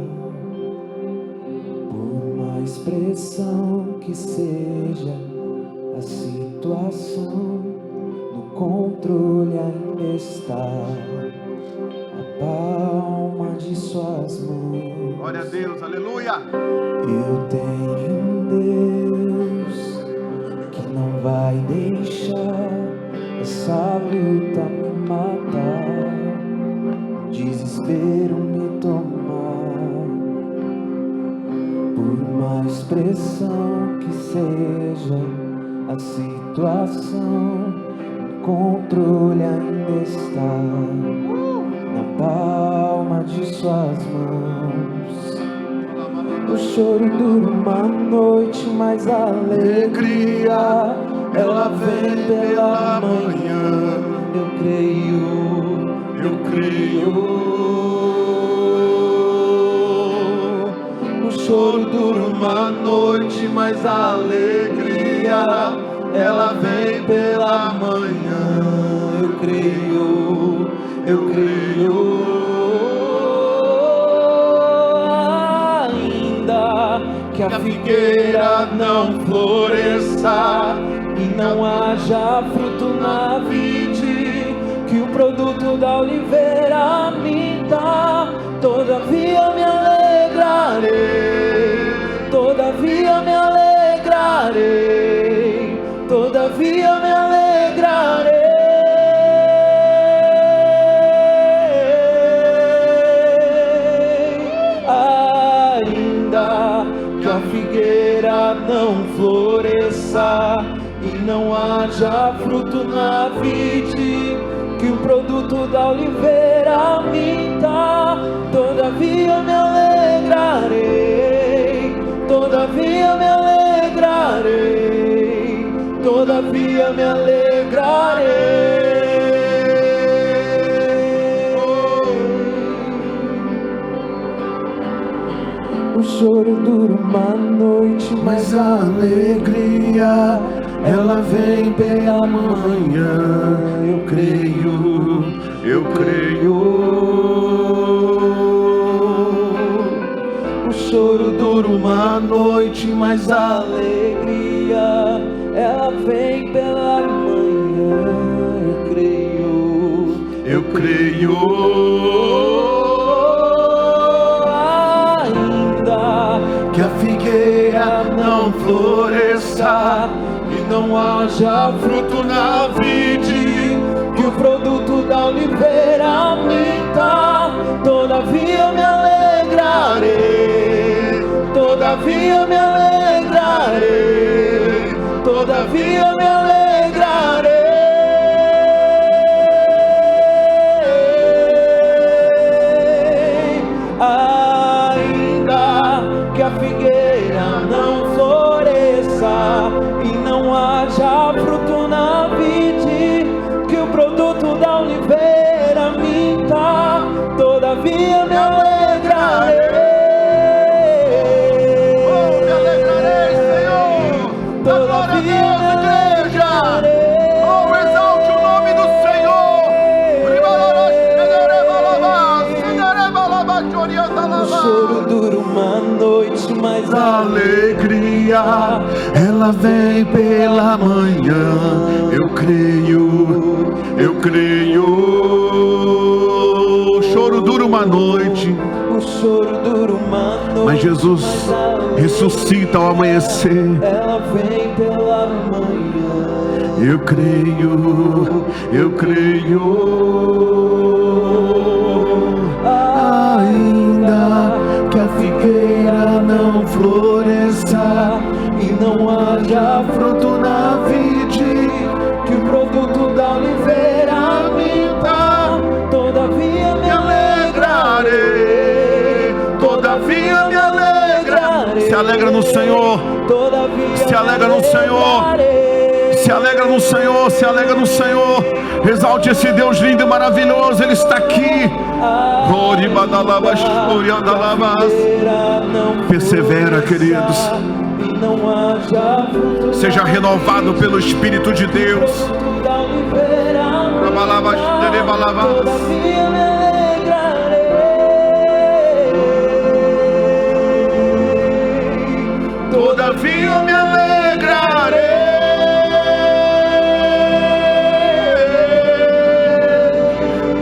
Por mais pressão que seja a situação, no controle ainda está a palma de suas mãos. Glória a Deus, aleluia. Eu tenho um Deus que não vai deixar essa luta me matar, o desespero me tomar. Por mais pressão que seja a situação, o controle ainda está na palma de suas mãos. O choro dura uma noite, mas a alegria ela vem pela manhã. Eu creio. O choro dura uma noite, mas a alegria, ela vem pela manhã. Eu creio. Ainda que a figueira não floresça e não haja fruto na vide, que o produto da oliveira minta, todavia me alegrarei, todavia me alegrarei, todavia me alegrarei. Ainda que a figueira não floresça e não haja fruto na vide, que o produto da oliveira minta, todavia me alegrarei, todavia me alegrarei, todavia me alegrarei. O choro dura uma noite, mas a alegria, ela vem pela manhã. Eu creio. O choro dura uma noite, mas a alegria, ela vem pela manhã. Eu creio. Ainda que a figueira não floresça e não haja fruto na vide, que o produto da oliveira minta, todavia me alegrarei, todavia me alegrarei, todavia me alegrarei. Ainda que a figueira não floresça e não haja fruto na vide, que o produto da oliveira minta, todavia me alegrarei. Oh, me alegrarei, Senhor. Todavia me alegrarei. Oh, exalte o nome do Senhor. O choro dura uma noite, mas a alegria, ela vem pela manhã. Eu creio. O choro dura uma noite, o choro dura uma noite, mas Jesus ressuscita ao amanhecer. Ela vem pela manhã. Eu creio. Ainda que a figueira não floresça e não haja fruto na vide, que o produto da oliveira minta, todavia me alegrarei, todavia me alegrarei. Se alegra no Senhor. Se alegra no Senhor. Se alegra no Senhor, se alegra no Senhor. Exalte esse Deus lindo e maravilhoso, Ele está aqui. Persevera, queridos. Seja renovado pelo Espírito de Deus. Todavia me alegrarei.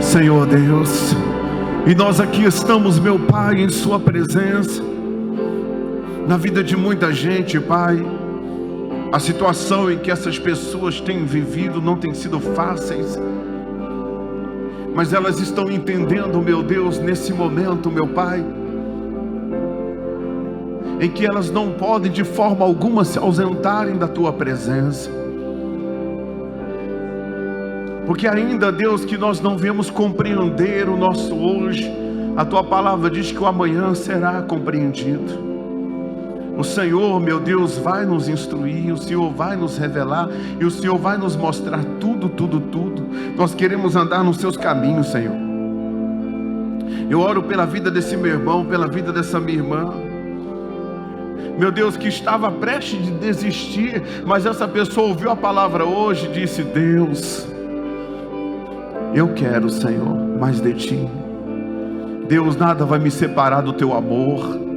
Senhor Deus, e nós aqui estamos, meu Pai, em Sua presença, na vida de muita gente, Pai. A situação em que essas pessoas têm vivido não tem sido fáceis, mas elas estão entendendo, meu Deus, nesse momento, meu Pai, em que elas não podem de forma alguma se ausentarem da Tua presença. Porque ainda, Deus, que nós não viemos compreender o nosso hoje, a Tua palavra diz que o amanhã será compreendido. O Senhor, meu Deus, vai nos instruir, o Senhor vai nos revelar e o Senhor vai nos mostrar tudo, tudo, tudo. Nós queremos andar nos seus caminhos, Senhor. Eu oro pela vida desse meu irmão, pela vida dessa minha irmã, meu Deus, que estava prestes de desistir, mas essa pessoa ouviu a palavra hoje e disse: Deus, eu quero, Senhor, mais de Ti. Deus, nada vai me separar do Teu amor,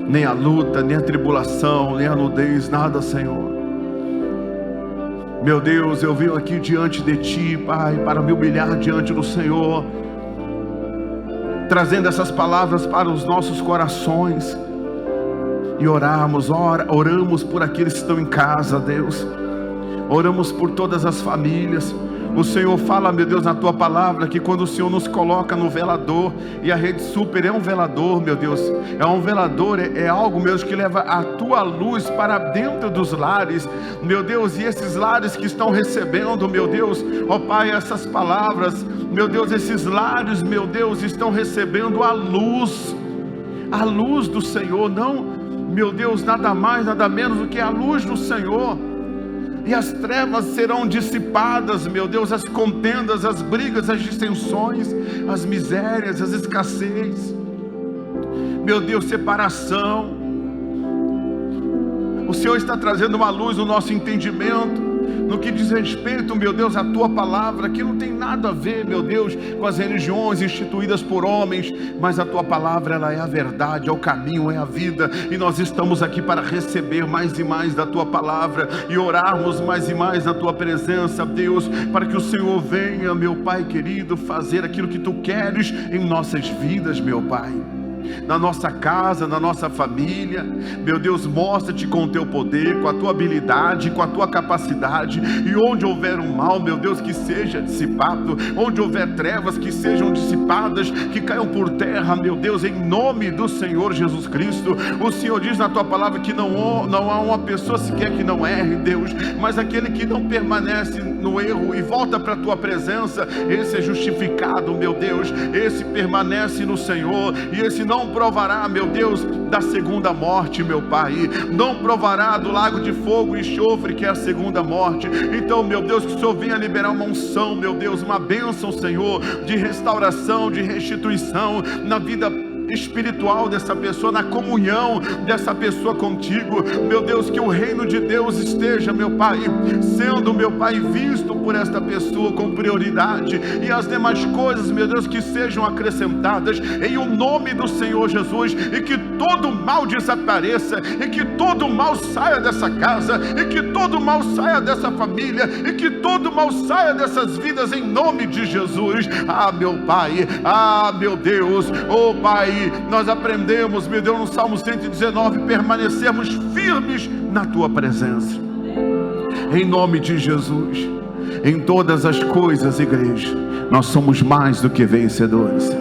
nem a luta, nem a tribulação, nem a nudez, nada, Senhor. Meu Deus, eu venho aqui diante de Ti, Pai, para me humilhar diante do Senhor, trazendo essas palavras para os nossos corações, e oramos por aqueles que estão em casa, Deus, oramos por todas as famílias. O Senhor fala, meu Deus, na Tua palavra, que quando o Senhor nos coloca no velador, e a Rede Super é um velador, meu Deus, é um velador, é algo, meu Deus, que leva a Tua luz para dentro dos lares, meu Deus, e esses lares que estão recebendo, meu Deus, ó Pai, essas palavras, meu Deus, esses lares, meu Deus, estão recebendo a luz do Senhor, não, meu Deus, nada mais, nada menos do que a luz do Senhor. E as trevas serão dissipadas, meu Deus, as contendas, as brigas, as dissensões, as misérias, as escassez, meu Deus, separação. O Senhor está trazendo uma luz no nosso entendimento, no que diz respeito, meu Deus, à Tua palavra, que não tem nada a ver, meu Deus, com as religiões instituídas por homens, mas a Tua palavra, ela é a verdade, é o caminho, é a vida, e nós estamos aqui para receber mais e mais da Tua palavra, e orarmos mais e mais na Tua presença, Deus, para que o Senhor venha, meu Pai querido, fazer aquilo que Tu queres em nossas vidas, meu Pai, na nossa casa, na nossa família. Meu Deus, mostra-te com o Teu poder, com a Tua habilidade, com a Tua capacidade, e onde houver um mal, meu Deus, que seja dissipado, onde houver trevas, que sejam dissipadas, que caiam por terra, meu Deus, em nome do Senhor Jesus Cristo. O Senhor diz na Tua palavra que não há uma pessoa sequer que não erre, Deus, mas aquele que não permanece no erro e volta para a Tua presença, esse é justificado, meu Deus, esse permanece no Senhor, e esse não provará, meu Deus, da segunda morte, meu Pai, não provará do lago de fogo e enxofre, que é a segunda morte. Então, meu Deus, que o Senhor venha liberar uma unção, meu Deus, uma bênção, Senhor, de restauração, de restituição na vida espiritual dessa pessoa, na comunhão dessa pessoa contigo, meu Deus, que o reino de Deus esteja, meu Pai, sendo, meu Pai, visto por esta pessoa com prioridade, e as demais coisas, meu Deus, que sejam acrescentadas em o nome do Senhor Jesus, e que todo mal desapareça, e que todo mal saia dessa casa, e que todo mal saia dessa família, e que todo mal saia dessas vidas em nome de Jesus. Ah, meu Pai, ah, meu Deus, oh Pai, nós aprendemos, meu Deus, no Salmo 119, permanecermos firmes na Tua presença, em nome de Jesus. Em todas as coisas, igreja, nós somos mais do que vencedores.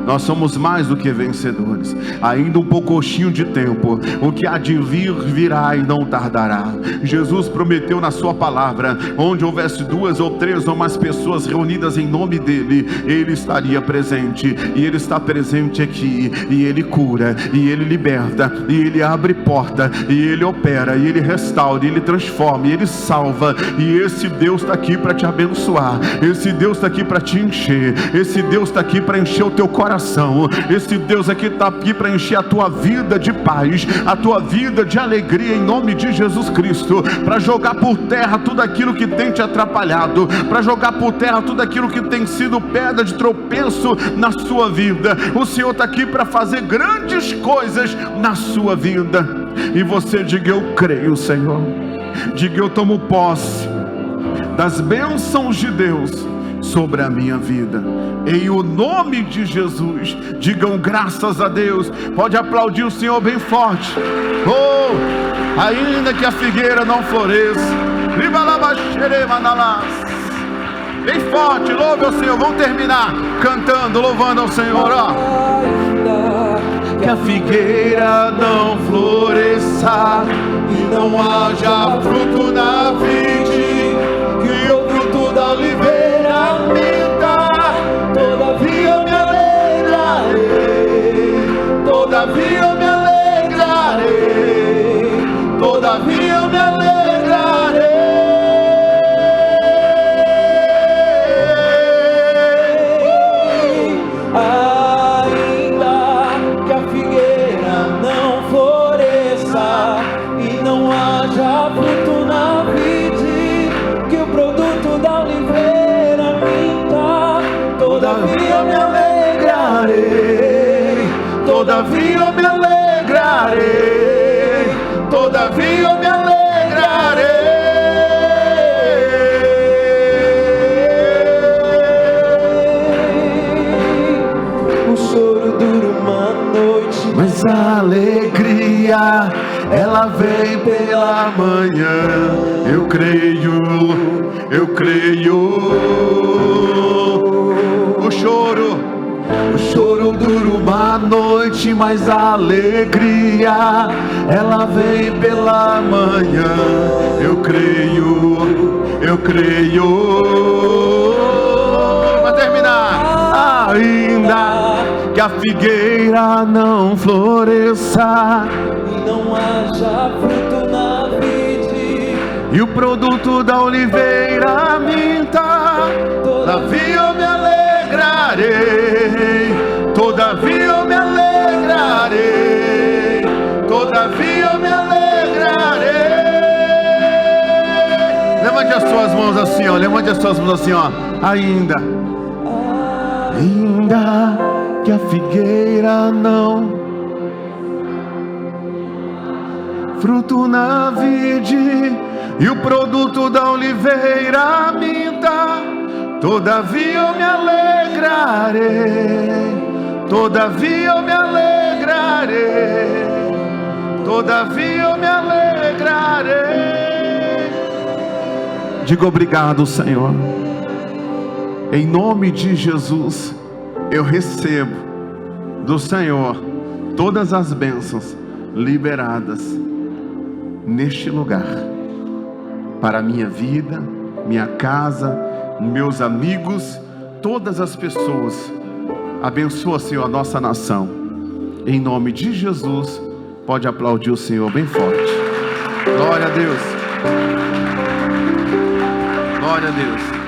Nós somos mais do que vencedores. Ainda um pouquinho de tempo, o que há de vir, virá e não tardará. Jesus prometeu na sua palavra, onde houvesse 2 ou 3 ou mais pessoas reunidas em nome dele, ele estaria presente, e ele está presente aqui, e ele cura, e ele liberta, e ele abre porta, e ele opera, e ele restaura, e ele transforma, e ele salva. E esse Deus está aqui para te abençoar, esse Deus está aqui para te encher, esse Deus está aqui para encher o teu coração. Esse Deus aqui está aqui para encher a tua vida de paz, a tua vida de alegria, em nome de Jesus Cristo, para jogar por terra tudo aquilo que tem te atrapalhado, para jogar por terra tudo aquilo que tem sido pedra de tropeço na sua vida. O Senhor está aqui para fazer grandes coisas na sua vida, e você diga: eu creio, Senhor. Diga: eu tomo posse das bênçãos de Deus sobre a minha vida, em o nome de Jesus. Digam graças a Deus. Pode aplaudir o Senhor bem forte. Oh, ainda que a figueira não floresça, bem forte, louve ao Senhor. Vamos terminar cantando, louvando ao Senhor. Que a figueira não floresça e não haja fruto na vide, que o fruto da oliveira minta, todavia eu me alegrarei, todavia eu me alegrarei. todavia eu me alegrarei, todavia eu me alegrarei, todavia eu me alegrarei. O choro dura uma noite, mas a alegria, ela vem pela manhã. Eu creio, eu creio. O choro dura uma noite, mas a alegria, ela vem pela manhã. Eu creio, eu creio. Para terminar, ainda que a figueira não floresça e não haja fruto na vide, e o produto da oliveira minta, todavia eu me alegrarei, todavia eu me alegrarei, todavia eu me alegrarei. Levante as suas mãos assim, ó, levante as suas mãos assim, ó. Ainda que a figueira não fruto na vide e o produto da oliveira minta, todavia eu me alegrarei, todavia eu me alegrarei, todavia eu me alegrarei. Diga obrigado, Senhor. Em nome de Jesus, eu recebo do Senhor todas as bênçãos liberadas neste lugar, para a minha vida, minha casa, meus amigos, todas as pessoas. Abençoa, Senhor, a nossa nação. Em nome de Jesus, pode aplaudir o Senhor bem forte. Glória a Deus. Glória a Deus.